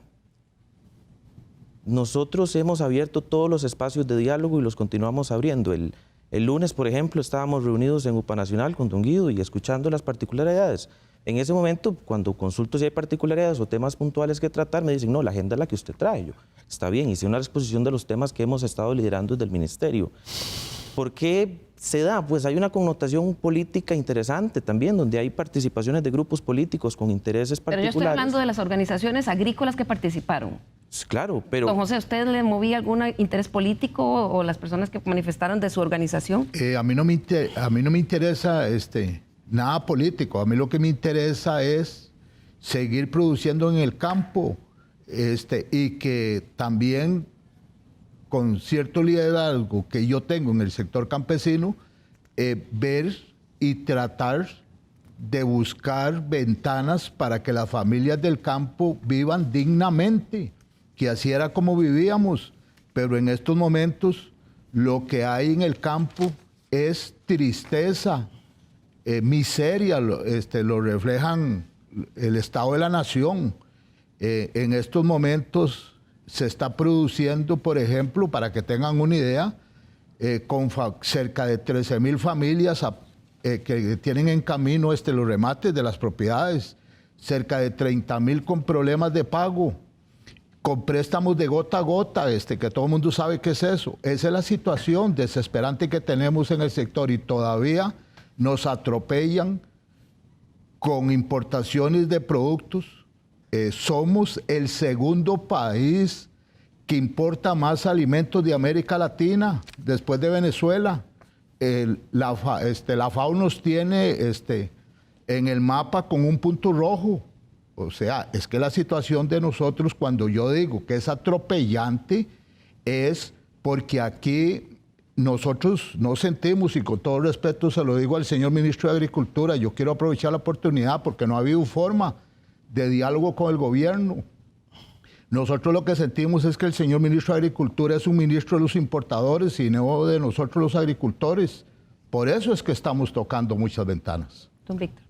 S3: Nosotros hemos abierto todos los espacios de diálogo y los continuamos abriendo. El lunes, por ejemplo, estábamos reunidos en UPA Nacional con don Guido y escuchando las particularidades. En ese momento, cuando consulto si hay particularidades o temas puntuales que tratar, me dicen, no, la agenda es la que usted trae. Yo, está bien, hice una exposición de los temas que hemos estado liderando desde el ministerio. ¿Por qué se da? Pues hay una connotación política interesante también, donde hay participaciones de grupos políticos con intereses particulares.
S1: Pero yo estoy hablando de las organizaciones agrícolas que participaron.
S3: Claro, pero...
S1: Don José, ¿usted le movía algún interés político o las personas que manifestaron de su organización?
S7: A mí no me interesa nada político. A mí lo que me interesa es seguir produciendo en el campo y que también con cierto liderazgo que yo tengo en el sector campesino, ver y tratar de buscar ventanas para que las familias del campo vivan dignamente, que así era como vivíamos, pero en estos momentos lo que hay en el campo es tristeza, miseria, lo reflejan el estado de la nación. En estos momentos se está produciendo, por ejemplo, para que tengan una idea, con cerca de 13.000 familias que tienen en camino los remates de las propiedades, cerca de 30.000 con problemas de pago, con préstamos de gota a gota, que todo el mundo sabe qué es eso. Esa es la situación desesperante que tenemos en el sector y todavía nos atropellan con importaciones de productos. Somos el segundo país que importa más alimentos de América Latina, después de Venezuela. La FAO nos tiene en el mapa con un punto rojo. O sea, es que la situación de nosotros, cuando yo digo que es atropellante, es porque aquí nosotros no sentimos, y con todo respeto se lo digo al señor ministro de Agricultura, yo quiero aprovechar la oportunidad porque no ha habido forma de diálogo con el gobierno. Nosotros lo que sentimos es que el señor ministro de Agricultura es un ministro de los importadores y no de nosotros los agricultores. Por eso es que estamos tocando muchas ventanas.
S1: Don Víctor.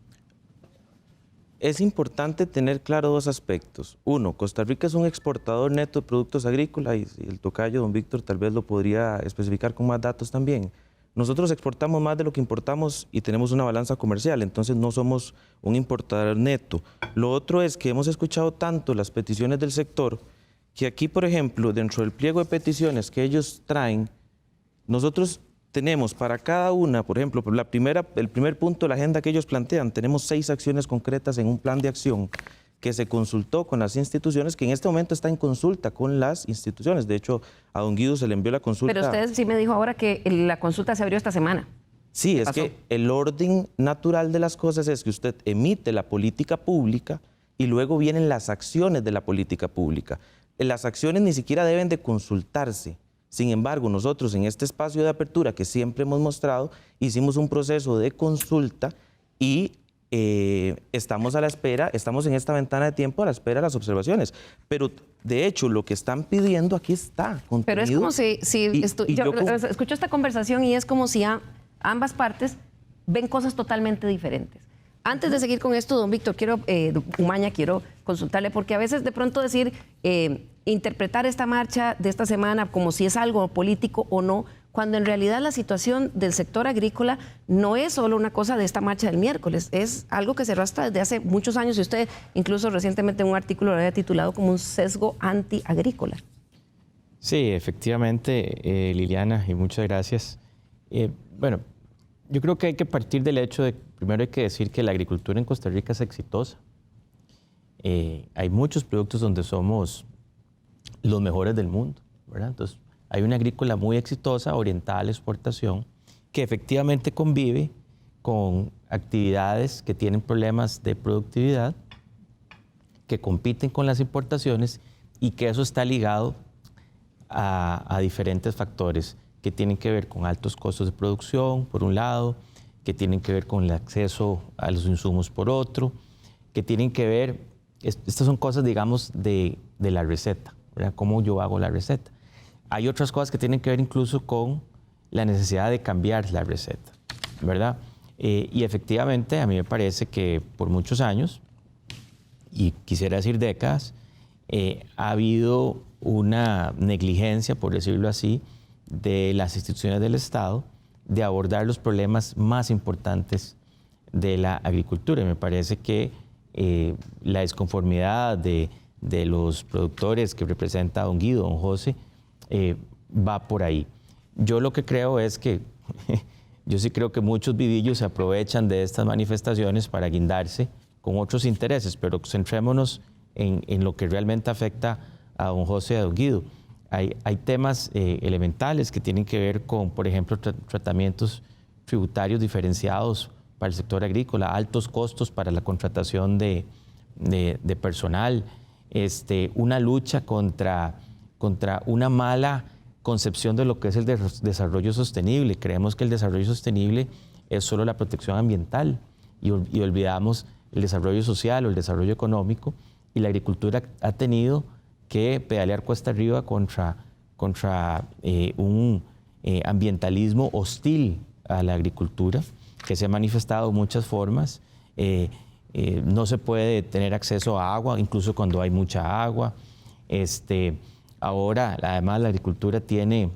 S3: Es importante tener claro dos aspectos. Uno, Costa Rica es un exportador neto de productos agrícolas y el tocayo, don Víctor, tal vez lo podría especificar con más datos también. Nosotros exportamos más de lo que importamos y tenemos una balanza comercial, entonces no somos un importador neto. Lo otro es que hemos escuchado tanto las peticiones del sector que aquí, por ejemplo, dentro del pliego de peticiones que ellos traen, nosotros tenemos para cada una, por ejemplo, el primer punto de la agenda que ellos plantean, tenemos 6 acciones concretas en un plan de acción que se consultó con las instituciones, que en este momento está en consulta con las instituciones. De hecho, a don Guido se le envió la consulta.
S1: Pero usted sí me dijo ahora que la consulta se abrió esta semana.
S3: Sí, es que el orden natural de las cosas es que usted emite la política pública y luego vienen las acciones de la política pública. Las acciones ni siquiera deben de consultarse. Sin embargo, nosotros en este espacio de apertura que siempre hemos mostrado, hicimos un proceso de consulta y estamos a la espera, estamos en esta ventana de tiempo a la espera de las observaciones. Pero, de hecho, lo que están pidiendo aquí está contenido.
S1: Pero es como yo escucho esta conversación y es como si ambas partes ven cosas totalmente diferentes. Antes de seguir con esto, don Víctor, Umaña, quiero consultarle, porque a veces de pronto decir, interpretar esta marcha de esta semana como si es algo político o no, cuando en realidad la situación del sector agrícola no es solo una cosa de esta marcha del miércoles, es algo que se arrastra desde hace muchos años y usted incluso recientemente en un artículo lo había titulado como un sesgo antiagrícola.
S8: Sí, efectivamente, Liliana, y muchas gracias. Bueno, yo creo que hay que partir del hecho de, primero hay que decir que la agricultura en Costa Rica es exitosa. Hay muchos productos donde somos los mejores del mundo, ¿verdad? Entonces, hay una agrícola muy exitosa, orientada a la exportación, que efectivamente convive con actividades que tienen problemas de productividad, que compiten con las importaciones y que eso está ligado a diferentes factores que tienen que ver con altos costos de producción, por un lado, que tienen que ver con el acceso a los insumos, por otro, que tienen que ver, estas son cosas, digamos, de la receta, ¿verdad? Cómo yo hago la receta. Hay otras cosas que tienen que ver incluso con la necesidad de cambiar la receta, ¿verdad? Y efectivamente, a mí me parece que por muchos años, y quisiera decir décadas, ha habido una negligencia, por decirlo así, de las instituciones del Estado de abordar los problemas más importantes de la agricultura. Y me parece que la disconformidad de los productores que representa don Guido, don José, va por ahí. Yo lo que creo es que, yo sí creo que muchos vivillos se aprovechan de estas manifestaciones para guindarse con otros intereses, pero centrémonos en lo que realmente afecta a don José y a don Guido. Hay temas elementales que tienen que ver con, por ejemplo, tratamientos tributarios diferenciados para el sector agrícola, altos costos para la contratación de personal, una lucha contra una mala concepción de lo que es el desarrollo sostenible. Creemos que el desarrollo sostenible es solo la protección ambiental y olvidamos el desarrollo social o el desarrollo económico, y la agricultura ha tenido que pedalear cuesta arriba contra un ambientalismo hostil a la agricultura, que se ha manifestado de muchas formas. No se puede tener acceso a agua, incluso cuando hay mucha agua. Ahora, además, la agricultura tiene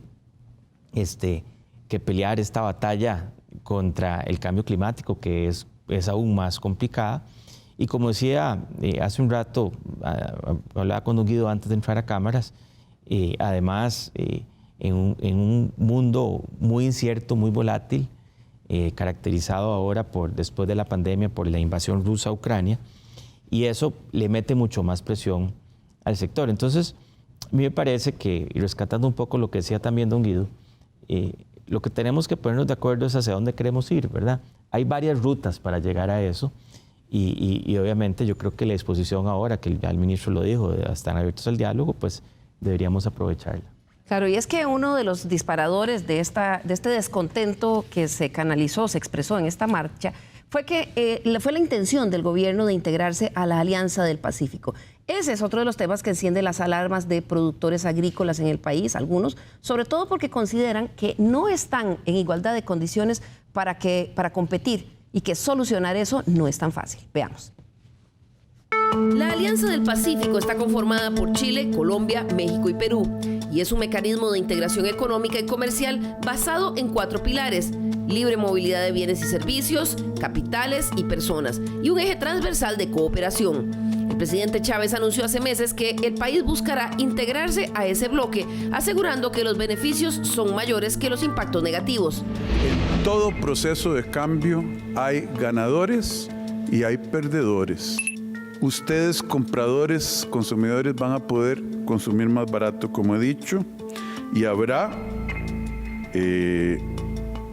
S8: que pelear esta batalla contra el cambio climático, que es aún más complicada. Y como decía hace un rato, hablaba con don Guido antes de entrar a cámaras, además en un mundo muy incierto, muy volátil, caracterizado ahora después de la pandemia por la invasión rusa a Ucrania, y eso le mete mucho más presión al sector. Entonces, a mí me parece que, y rescatando un poco lo que decía también don Guido, lo que tenemos que ponernos de acuerdo es hacia dónde queremos ir, ¿verdad? Hay varias rutas para llegar a eso, y obviamente yo creo que la disposición ahora, que ya el ministro lo dijo, están abiertos al diálogo, pues deberíamos aprovecharla.
S1: Claro, y es que uno de los disparadores de este descontento que se canalizó, se expresó en esta marcha, fue la intención del gobierno de integrarse a la Alianza del Pacífico. Ese es otro de los temas que enciende las alarmas de productores agrícolas en el país, algunos, sobre todo porque consideran que no están en igualdad de condiciones para competir y que solucionar eso no es tan fácil. Veamos.
S9: La Alianza del Pacífico está conformada por Chile, Colombia, México y Perú, y es un mecanismo de integración económica y comercial basado en 4 pilares: libre movilidad de bienes y servicios, capitales y personas, y un eje transversal de cooperación. El presidente Chávez anunció hace meses que el país buscará integrarse a ese bloque, asegurando que los beneficios son mayores que los impactos negativos.
S6: En todo proceso de cambio hay ganadores y hay perdedores. Ustedes, compradores, consumidores, van a poder consumir más barato, como he dicho, y habrá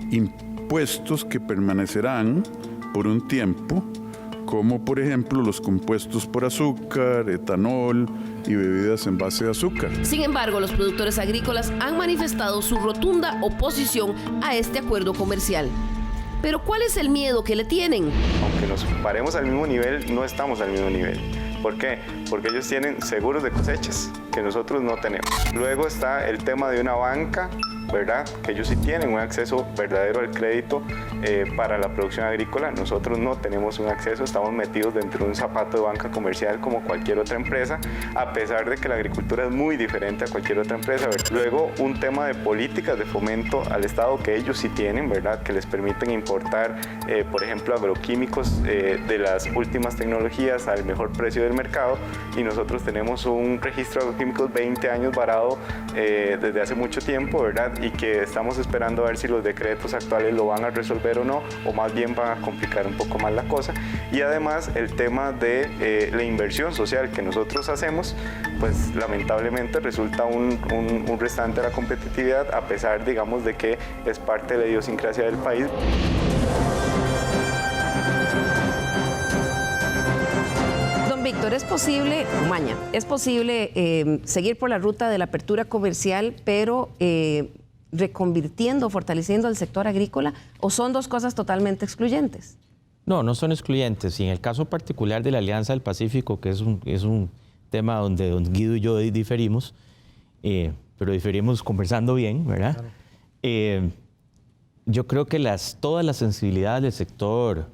S6: impuestos que permanecerán por un tiempo, como por ejemplo los compuestos por azúcar, etanol y bebidas en base de azúcar.
S9: Sin embargo, los productores agrícolas han manifestado su rotunda oposición a este acuerdo comercial. Pero ¿cuál es el miedo que le tienen?
S5: Aunque nos paremos al mismo nivel, no estamos al mismo nivel. ¿Por qué? Porque ellos tienen seguros de cosechas que nosotros no tenemos. Luego está el tema de una banca, ¿verdad? Que ellos sí tienen un acceso verdadero al crédito para la producción agrícola. Nosotros no tenemos un acceso, estamos metidos dentro de un zapato de banca comercial como cualquier otra empresa, a pesar de que la agricultura es muy diferente a cualquier otra empresa. Luego, un tema de políticas de fomento al Estado que ellos sí tienen, ¿verdad? Que les permiten importar, por ejemplo, agroquímicos de las últimas tecnologías al mejor precio del mercado, y nosotros tenemos un registro de agroquímicos 20 años varado desde hace mucho tiempo, ¿verdad? Y que estamos esperando a ver si los decretos actuales lo van a resolver o no, o más bien van a complicar un poco más la cosa. Y además el tema de la inversión social que nosotros hacemos, pues lamentablemente resulta un restante a la competitividad, a pesar, digamos, de que es parte de la idiosincrasia del país.
S1: Víctor, ¿es posible, Umaña, es posible seguir por la ruta de la apertura comercial, pero reconvirtiendo, fortaleciendo al sector agrícola, o son dos cosas totalmente excluyentes?
S8: No, no son excluyentes. Y en el caso particular de la Alianza del Pacífico, que es un tema donde don Guido y yo diferimos, pero diferimos conversando bien, ¿verdad? Claro. Yo creo que todas las sensibilidades del sector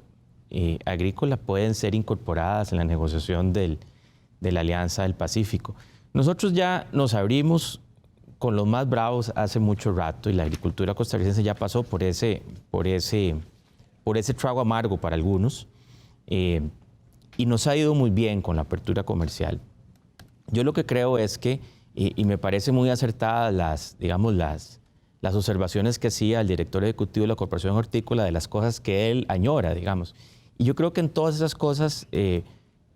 S8: agrícola pueden ser incorporadas en la negociación de la Alianza del Pacífico. Nosotros ya nos abrimos con los más bravos hace mucho rato, y la agricultura costarricense ya pasó por ese trago amargo para algunos, y nos ha ido muy bien con la apertura comercial. Yo lo que creo es que, y me parece muy acertadas las observaciones que hacía el director ejecutivo de la Corporación Hortícola de las cosas que él añora, digamos. Y yo creo que en todas esas cosas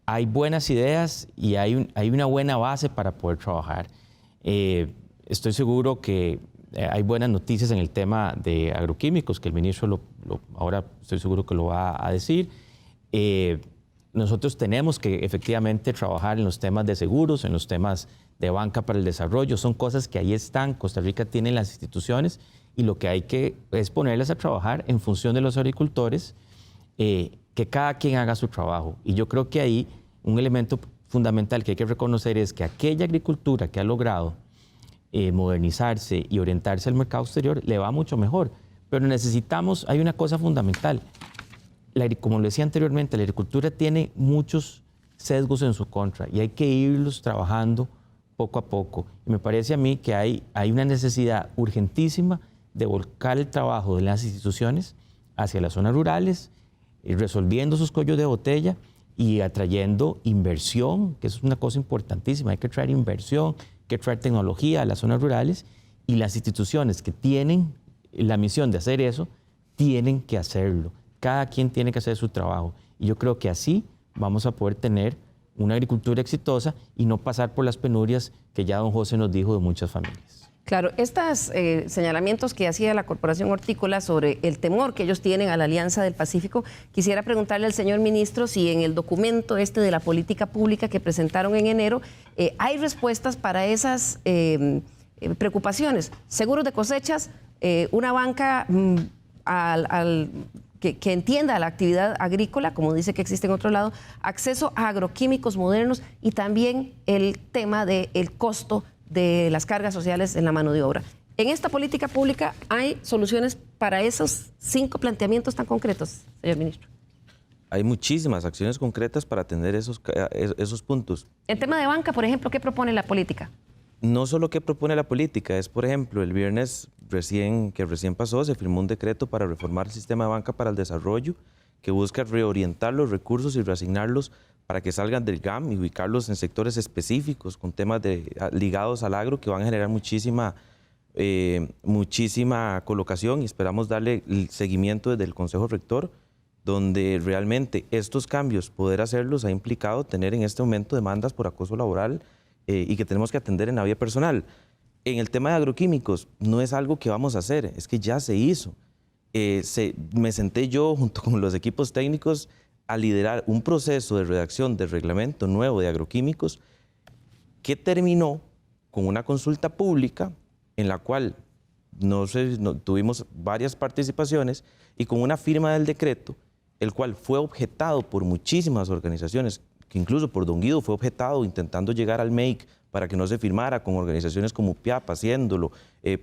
S8: hay buenas ideas y hay una buena base para poder trabajar. Estoy seguro que hay buenas noticias en el tema de agroquímicos, que el ministro ahora estoy seguro que lo va a decir. Nosotros tenemos que efectivamente trabajar en los temas de seguros, en los temas de banca para el desarrollo. Son cosas que ahí están. Costa Rica tiene las instituciones, y lo que hay que es ponerlas a trabajar en función de los agricultores, que cada quien haga su trabajo. Y yo creo que ahí un elemento fundamental que hay que reconocer es que aquella agricultura que ha logrado modernizarse y orientarse al mercado exterior le va mucho mejor. Pero hay una cosa fundamental. Como lo decía anteriormente, la agricultura tiene muchos sesgos en su contra y hay que irlos trabajando poco a poco. Y me parece a mí que hay una necesidad urgentísima de volcar el trabajo de las instituciones hacia las zonas rurales, resolviendo sus cuellos de botella y atrayendo inversión, que eso es una cosa importantísima. Hay que traer inversión, hay que traer tecnología a las zonas rurales, y las instituciones que tienen la misión de hacer eso, tienen que hacerlo. Cada quien tiene que hacer su trabajo. Y yo creo que así vamos a poder tener una agricultura exitosa y no pasar por las penurias que ya don José nos dijo de muchas familias.
S1: Claro, estos señalamientos que hacía la Corporación Hortícola sobre el temor que ellos tienen a la Alianza del Pacífico, quisiera preguntarle al señor ministro si en el documento de la política pública que presentaron en enero hay respuestas para esas preocupaciones. Seguros de cosechas, una banca que entienda la actividad agrícola, como dice que existe en otro lado, acceso a agroquímicos modernos y también el tema del costo de las cargas sociales en la mano de obra. En esta política pública hay soluciones para esos 5 planteamientos tan concretos, señor ministro.
S3: Hay muchísimas acciones concretas para atender esos puntos.
S1: El tema de banca, por ejemplo, ¿qué propone la política?
S3: No solo qué propone la política, es, por ejemplo, el viernes que recién pasó, se firmó un decreto para reformar el sistema de banca para el desarrollo, que busca reorientar los recursos y reasignarlos para que salgan del GAM y ubicarlos en sectores específicos con temas ligados al agro que van a generar muchísima colocación, y esperamos darle el seguimiento desde el Consejo Rector, donde realmente estos cambios, poder hacerlos, ha implicado tener en este momento demandas por acoso laboral y que tenemos que atender en la vía personal. En el tema de agroquímicos, no es algo que vamos a hacer, es que ya se hizo. Me senté yo junto con los equipos técnicos a liderar un proceso de redacción del reglamento nuevo de agroquímicos que terminó con una consulta pública en la cual tuvimos varias participaciones y con una firma del decreto, el cual fue objetado por muchísimas organizaciones, que incluso por don Guido fue objetado intentando llegar al MEIC para que no se firmara, con organizaciones como PIAP haciéndolo,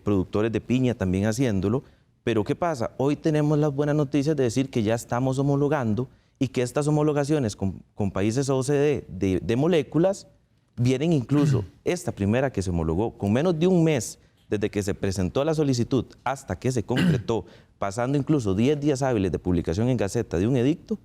S3: productores de piña también haciéndolo. Pero ¿qué pasa? Hoy tenemos las buenas noticias de decir que ya estamos homologando y que estas homologaciones con países OCDE de moléculas vienen incluso, esta primera que se homologó con menos de un mes desde que se presentó la solicitud hasta que se concretó, pasando incluso 10 días hábiles de publicación en Gaceta de un edicto,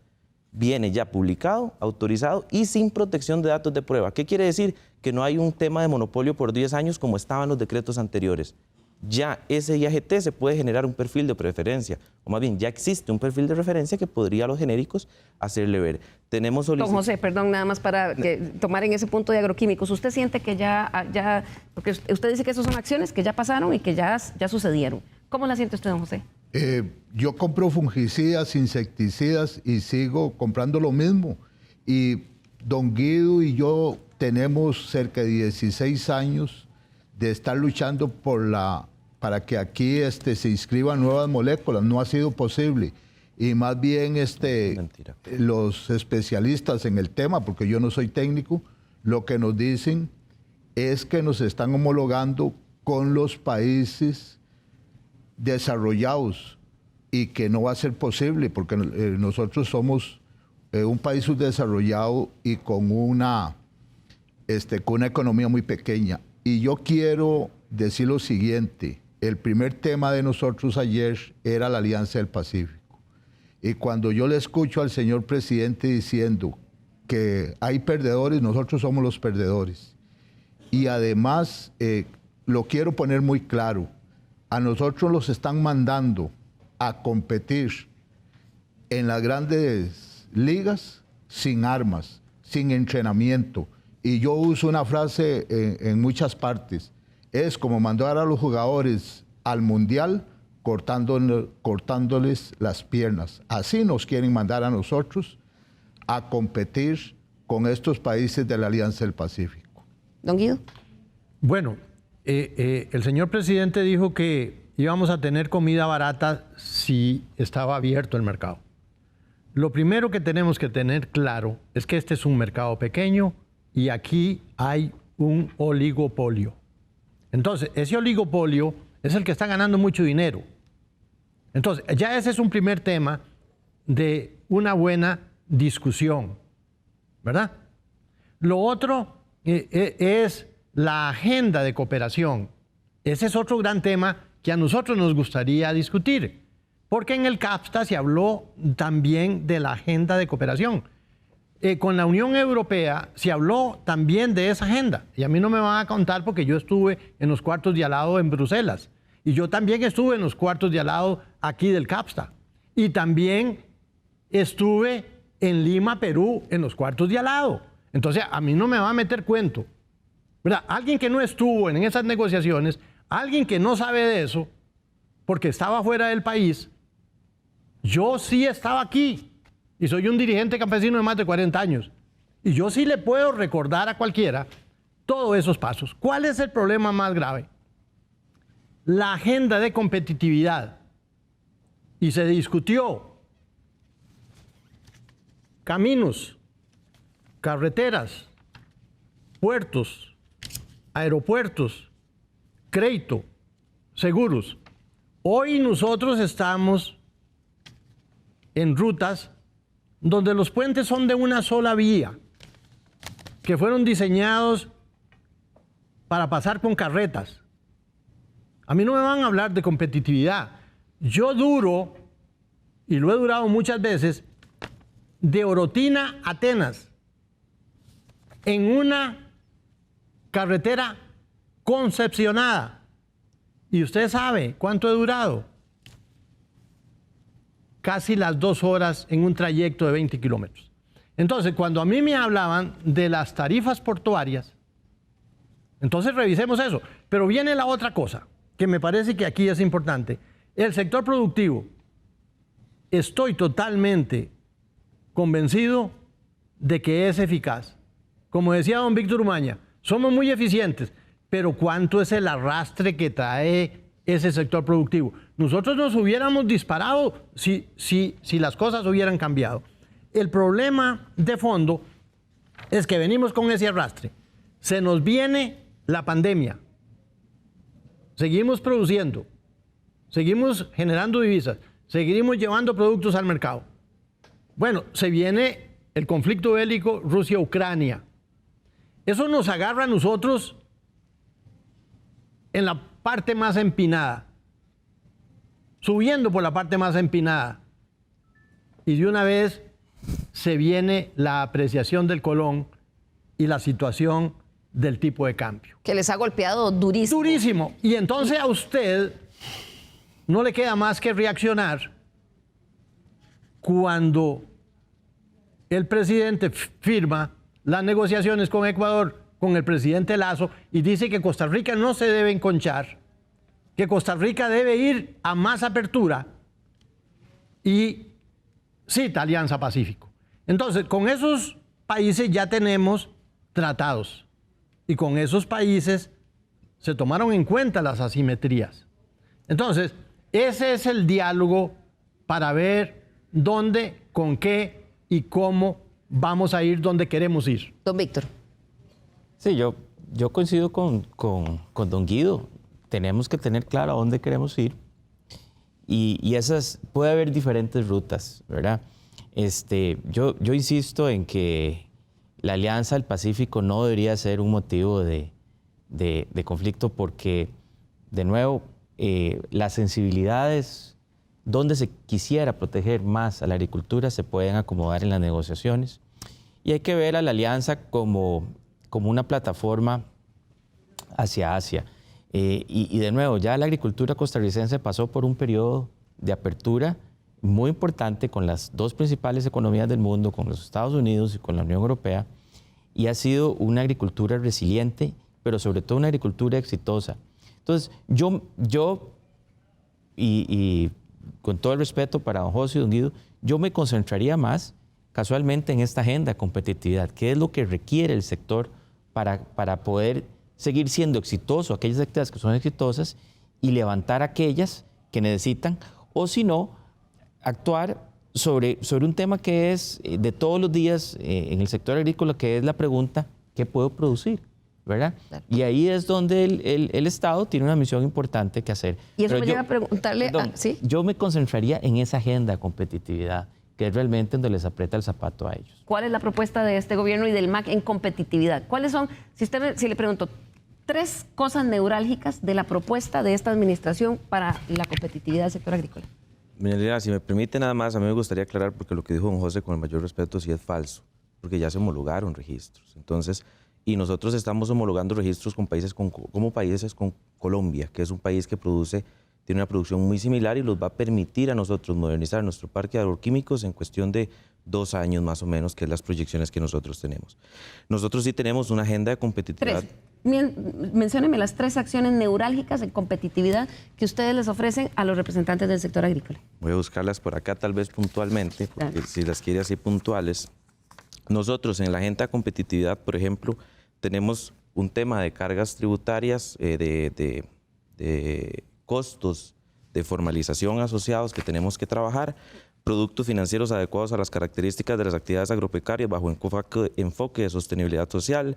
S3: viene ya publicado, autorizado y sin protección de datos de prueba. ¿Qué quiere decir? Que no hay un tema de monopolio por 10 años como estaban los decretos anteriores. Ya ese IAGT se puede generar un perfil de preferencia, o más bien ya existe un perfil de referencia que podría a los genéricos hacerle ver. Tenemos
S1: Don José, perdón, nada más para tomar en ese punto de agroquímicos. ¿Usted siente que ya, porque usted dice que esas son acciones que ya pasaron y que ya sucedieron? ¿Cómo la siente usted, don José?
S7: Yo compro fungicidas, insecticidas y sigo comprando lo mismo. Y don Guido y yo tenemos cerca de 16 años de estar luchando para que aquí se inscriban nuevas moléculas. No ha sido posible. Y más bien los especialistas en el tema, porque yo no soy técnico, lo que nos dicen es que nos están homologando con los países desarrollados y que no va a ser posible porque nosotros somos un país subdesarrollado y con una economía muy pequeña. Y yo quiero decir lo siguiente: el primer tema de nosotros ayer era la Alianza del Pacífico. Y cuando yo le escucho al señor presidente diciendo que hay perdedores, nosotros somos los perdedores. Y además, lo quiero poner muy claro, a nosotros los están mandando a competir en las grandes ligas sin armas, sin entrenamiento. Y yo uso una frase en muchas partes. Es como mandar a los jugadores al mundial cortándoles las piernas. Así nos quieren mandar a nosotros a competir con estos países de la Alianza del Pacífico.
S1: Don Guido.
S4: Bueno, el señor presidente dijo que íbamos a tener comida barata si estaba abierto el mercado. Lo primero que tenemos que tener claro es que este es un mercado pequeño y aquí hay un oligopolio. Entonces, ese oligopolio es el que está ganando mucho dinero. Entonces, ya ese es un primer tema de una buena discusión, ¿verdad? Lo otro es la agenda de cooperación. Ese es otro gran tema que a nosotros nos gustaría discutir, porque en el CAPSTA se habló también de la agenda de cooperación. Con la Unión Europea se habló también de esa agenda, y a mí no me van a contar porque yo estuve en los cuartos de al lado en Bruselas, y yo también estuve en los cuartos de al lado aquí del CAPSTA, y también estuve en Lima, Perú, en los cuartos de al lado. Entonces, a mí no me va a meter cuento, ¿verdad? Alguien que no estuvo en esas negociaciones, alguien que no sabe de eso, porque estaba fuera del país. Yo sí estaba aquí y soy un dirigente campesino de más de 40 años. Y yo sí le puedo recordar a cualquiera todos esos pasos. ¿Cuál es el problema más grave? La agenda de competitividad. Y se discutió caminos, carreteras, puertos, aeropuertos, crédito, seguros. Hoy nosotros estamos en rutas donde los puentes son de una sola vía, que fueron diseñados para pasar con carretas. A mí no me van a hablar de competitividad. Yo duro, y lo he durado muchas veces, de Orotina a Atenas, en una carretera concepcionada. Y usted sabe cuánto he durado. Casi las 2 horas en un trayecto de 20 kilómetros. Entonces, cuando a mí me hablaban de las tarifas portuarias, entonces revisemos eso. Pero viene la otra cosa, que me parece que aquí es importante. El sector productivo. Estoy totalmente convencido de que es eficaz. Como decía don Víctor Umaña, somos muy eficientes, pero ¿cuánto es el arrastre que trae ese sector productivo? Nosotros nos hubiéramos disparado si las cosas hubieran cambiado. El problema de fondo es que venimos con ese arrastre. Se nos viene la pandemia. Seguimos produciendo, seguimos generando divisas, seguimos llevando productos al mercado. Bueno, se viene el conflicto bélico Rusia-Ucrania. Eso nos agarra a nosotros en la parte más empinada, subiendo por la parte más empinada. Y de una vez se viene la apreciación del colón y la situación del tipo de cambio.
S1: Que les ha golpeado durísimo.
S4: Durísimo. Y entonces a usted no le queda más que reaccionar cuando el presidente firma las negociaciones con Ecuador, con el presidente Lazo, y dice que Costa Rica no se debe enconchar, que Costa Rica debe ir a más apertura y cita Alianza Pacífico. Entonces, con esos países ya tenemos tratados y con esos países se tomaron en cuenta las asimetrías. Entonces, ese es el diálogo para ver dónde, con qué y cómo vamos a ir donde queremos ir.
S1: Don Víctor.
S8: Sí, yo coincido con don Guido. Tenemos que tener claro a dónde queremos ir y esas, puede haber diferentes rutas, ¿verdad? Yo insisto en que la Alianza del Pacífico no debería ser un motivo de conflicto porque, de nuevo, las sensibilidades donde se quisiera proteger más a la agricultura se pueden acomodar en las negociaciones y hay que ver a la Alianza como una plataforma hacia Asia. Y de nuevo, ya la agricultura costarricense pasó por un periodo de apertura muy importante con las 2 principales economías del mundo, con los Estados Unidos y con la Unión Europea, y ha sido una agricultura resiliente, pero sobre todo una agricultura exitosa. Entonces, yo con todo el respeto para don José y don Guido, yo me concentraría más casualmente en esta agenda de competitividad, que es lo que requiere el sector para poder seguir siendo exitoso, aquellas actividades que son exitosas, y levantar aquellas que necesitan, o si no, actuar sobre un tema que es de todos los días en el sector agrícola, que es la pregunta, ¿qué puedo producir? ¿Verdad? Claro. Y ahí es donde el Estado tiene una misión importante que hacer.
S1: Y eso me lleva a preguntarle... ¿sí?
S8: Yo me concentraría en esa agenda de competitividad, que es realmente donde les aprieta el zapato a ellos.
S1: ¿Cuál es la propuesta de este gobierno y del MAC en competitividad? ¿Cuáles son, si le pregunto, 3 cosas neurálgicas de la propuesta de esta administración para la competitividad del sector agrícola.
S3: Mira, si me permite nada más, a mí me gustaría aclarar, porque lo que dijo don José, con el mayor respeto, sí es falso, porque ya se homologaron registros. Entonces, y nosotros estamos homologando registros con países como países con Colombia, que es un país que tiene una producción muy similar y nos va a permitir a nosotros modernizar nuestro parque de agroquímicos en cuestión de 2 años más o menos, que es las proyecciones que nosotros tenemos. Nosotros sí tenemos una agenda de competitividad.
S1: 3. Mencióneme las 3 acciones neurálgicas en competitividad que ustedes les ofrecen a los representantes del sector agrícola.
S3: Voy a buscarlas por acá tal vez puntualmente, porque
S1: Claro.
S3: si las quiere así puntuales. Nosotros en la agenda de competitividad, por ejemplo, tenemos un tema de cargas tributarias, de costos de formalización asociados que tenemos que trabajar, productos financieros adecuados a las características de las actividades agropecuarias bajo enfoque de sostenibilidad social.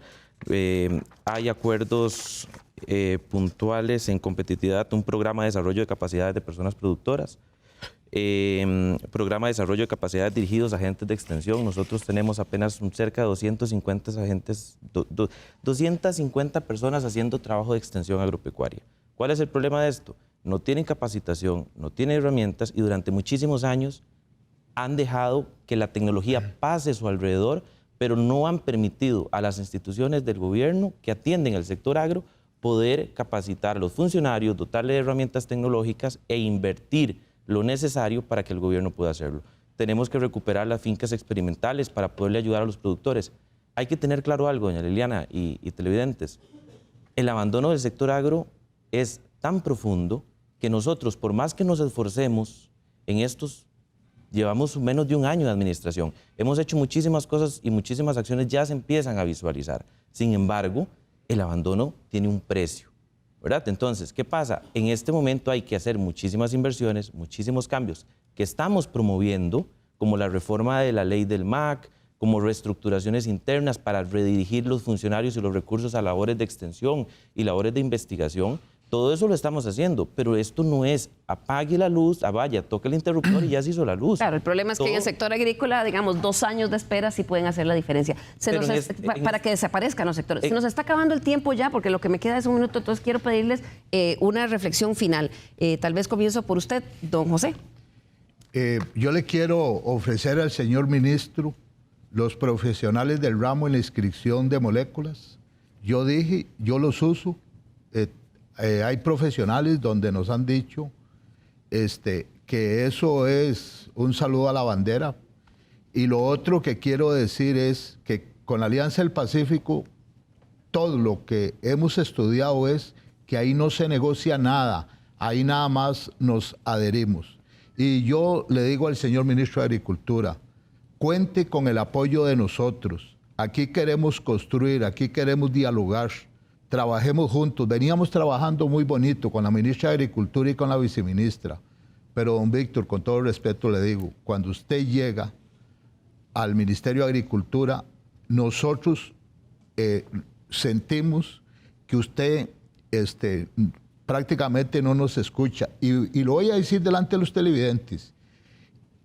S3: Hay acuerdos puntuales en competitividad, un programa de desarrollo de capacidades de personas productoras, programa de desarrollo de capacidades dirigidos a agentes de extensión. Nosotros tenemos apenas cerca de 250 agentes, 250 personas haciendo trabajo de extensión agropecuaria. ¿Cuál es el problema de esto? No tienen capacitación, no tienen herramientas y durante muchísimos años han dejado que la tecnología pase a su alrededor, pero no han permitido a las instituciones del gobierno que atienden el sector agro poder capacitar a los funcionarios, dotarle de herramientas tecnológicas e invertir lo necesario para que el gobierno pueda hacerlo. Tenemos que recuperar las fincas experimentales para poderle ayudar a los productores. Hay que tener claro algo, doña Liliana y televidentes. El abandono del sector agro es tan profundo que nosotros, por más que nos esforcemos en estos, llevamos menos de un año de administración. Hemos hecho muchísimas cosas y muchísimas acciones ya se empiezan a visualizar. Sin embargo, el abandono tiene un precio, ¿verdad? Entonces, ¿qué pasa? En este momento hay que hacer muchísimas inversiones, muchísimos cambios que estamos promoviendo, como la reforma de la ley del MAC, como reestructuraciones internas para redirigir los funcionarios y los recursos a labores de extensión y labores de investigación. Todo eso lo estamos haciendo, pero esto no es apague la luz, vaya, toque el interruptor y ya se hizo la luz.
S1: Claro, el problema es que en el sector agrícola, digamos, 2 años de espera sí pueden hacer la diferencia. Para que desaparezcan los sectores. Se nos está acabando el tiempo ya, porque lo que me queda es 1 minuto, entonces quiero pedirles una reflexión final. Tal vez comienzo por usted, don José.
S7: Yo le quiero ofrecer al señor ministro los profesionales del ramo en la inscripción de moléculas. Yo dije, yo los uso. Hay profesionales donde nos han dicho que eso es un saludo a la bandera. Y lo otro que quiero decir es que con la Alianza del Pacífico, todo lo que hemos estudiado es que ahí no se negocia nada, ahí nada más nos adherimos. Y yo le digo al señor ministro de Agricultura, cuente con el apoyo de nosotros. Aquí queremos construir, aquí queremos dialogar. Trabajemos juntos. Veníamos trabajando muy bonito con la ministra de Agricultura y con la viceministra. Pero, don Víctor, con todo respeto le digo, cuando usted llega al Ministerio de Agricultura, nosotros sentimos que usted prácticamente no nos escucha. Y lo voy a decir delante de los televidentes,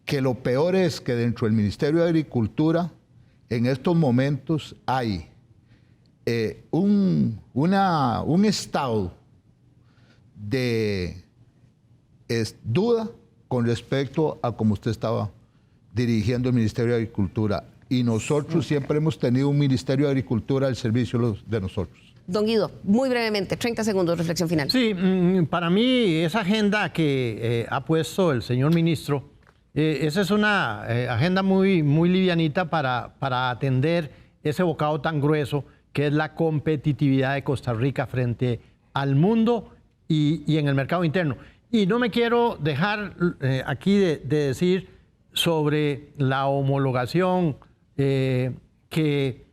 S7: que lo peor es que dentro del Ministerio de Agricultura, en estos momentos hay un estado de duda con respecto a cómo usted estaba dirigiendo el Ministerio de Agricultura. Y nosotros siempre hemos tenido un Ministerio de Agricultura al servicio de nosotros.
S1: Don Guido, muy brevemente, 30 segundos, reflexión final.
S4: Sí, para mí esa agenda que ha puesto el señor ministro, esa es una agenda muy livianita para atender ese bocado tan grueso que es la competitividad de Costa Rica frente al mundo y en el mercado interno. Y no me quiero dejar aquí de decir sobre la homologación que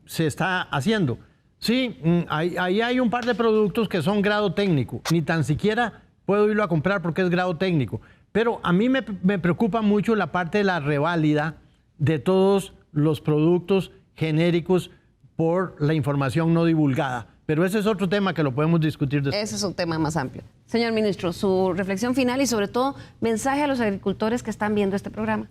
S4: se está haciendo. Sí, ahí hay un par de productos que son grado técnico, ni tan siquiera puedo irlo a comprar porque es grado técnico. Pero a mí me preocupa mucho la parte de la reválida de todos los productos genéricos por la información no divulgada. Pero ese es otro tema que lo podemos discutir después.
S1: Ese es un tema más amplio. Señor ministro, su reflexión final y sobre todo mensaje a los agricultores que están viendo este programa.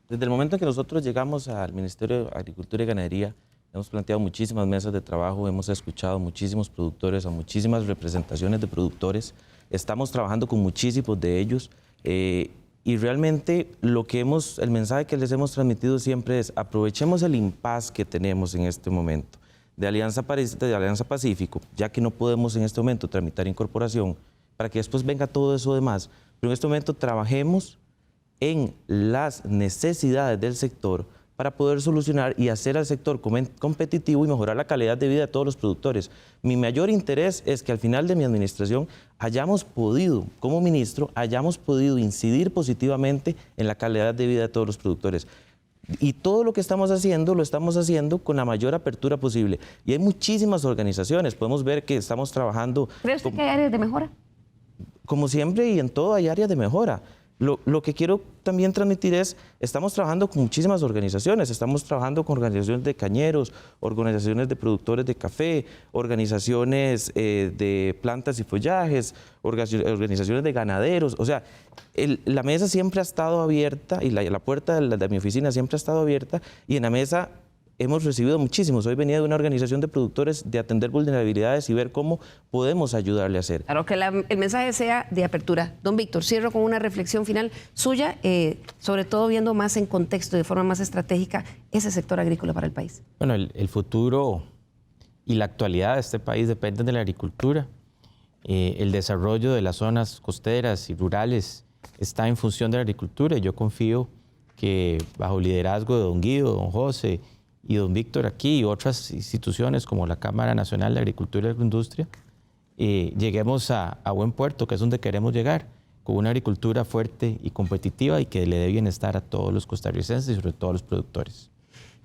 S3: Desde el momento en que nosotros llegamos al Ministerio de Agricultura y Ganadería, hemos planteado muchísimas mesas de trabajo, hemos escuchado a muchísimos productores, a muchísimas representaciones de productores, estamos trabajando con muchísimos de ellos y realmente el mensaje que les hemos transmitido siempre es aprovechemos el impasse que tenemos en este momento de Alianza Pacífico, ya que no podemos en este momento tramitar incorporación, para que después venga todo eso demás. Pero en este momento trabajemos en las necesidades del sector para poder solucionar y hacer al sector competitivo y mejorar la calidad de vida de todos los productores. Mi mayor interés es que al final de mi administración hayamos podido, como ministro, incidir positivamente en la calidad de vida de todos los productores. Y todo lo que estamos haciendo, lo estamos haciendo con la mayor apertura posible. Y hay muchísimas organizaciones, podemos ver que estamos trabajando...
S1: ¿Cree usted que hay áreas de mejora?
S3: Como siempre y en todo hay áreas de mejora. Lo que quiero también transmitir es, estamos trabajando con muchísimas organizaciones, estamos trabajando con organizaciones de cañeros, organizaciones de productores de café, organizaciones de plantas y follajes, organizaciones de ganaderos. O sea, la mesa siempre ha estado abierta y la puerta de mi oficina siempre ha estado abierta y en la mesa hemos recibido muchísimos. Hoy venía de una organización de productores de atender vulnerabilidades y ver cómo podemos ayudarle a hacer.
S1: Claro, que el mensaje sea de apertura. Don Víctor, cierro con una reflexión final suya, sobre todo viendo más en contexto, de forma más estratégica, ese sector agrícola para el país.
S8: Bueno, el futuro y la actualidad de este país dependen de la agricultura. El desarrollo de las zonas costeras y rurales está en función de la agricultura y yo confío que bajo liderazgo de don Guido, don José y don Víctor aquí y otras instituciones como la Cámara Nacional de Agricultura y Agroindustria, lleguemos a buen puerto, que es donde queremos llegar, con una agricultura fuerte y competitiva y que le dé bienestar a todos los costarricenses y sobre todo a los productores.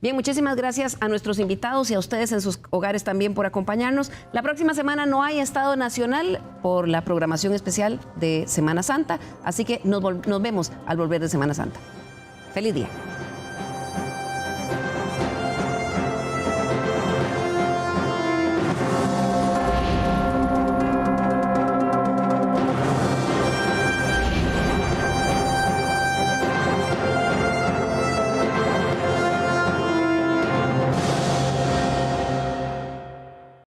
S1: Bien, muchísimas gracias a nuestros invitados y a ustedes en sus hogares también por acompañarnos. La próxima semana no hay Estado Nacional por la programación especial de Semana Santa, así que nos vemos al volver de Semana Santa. ¡Feliz día!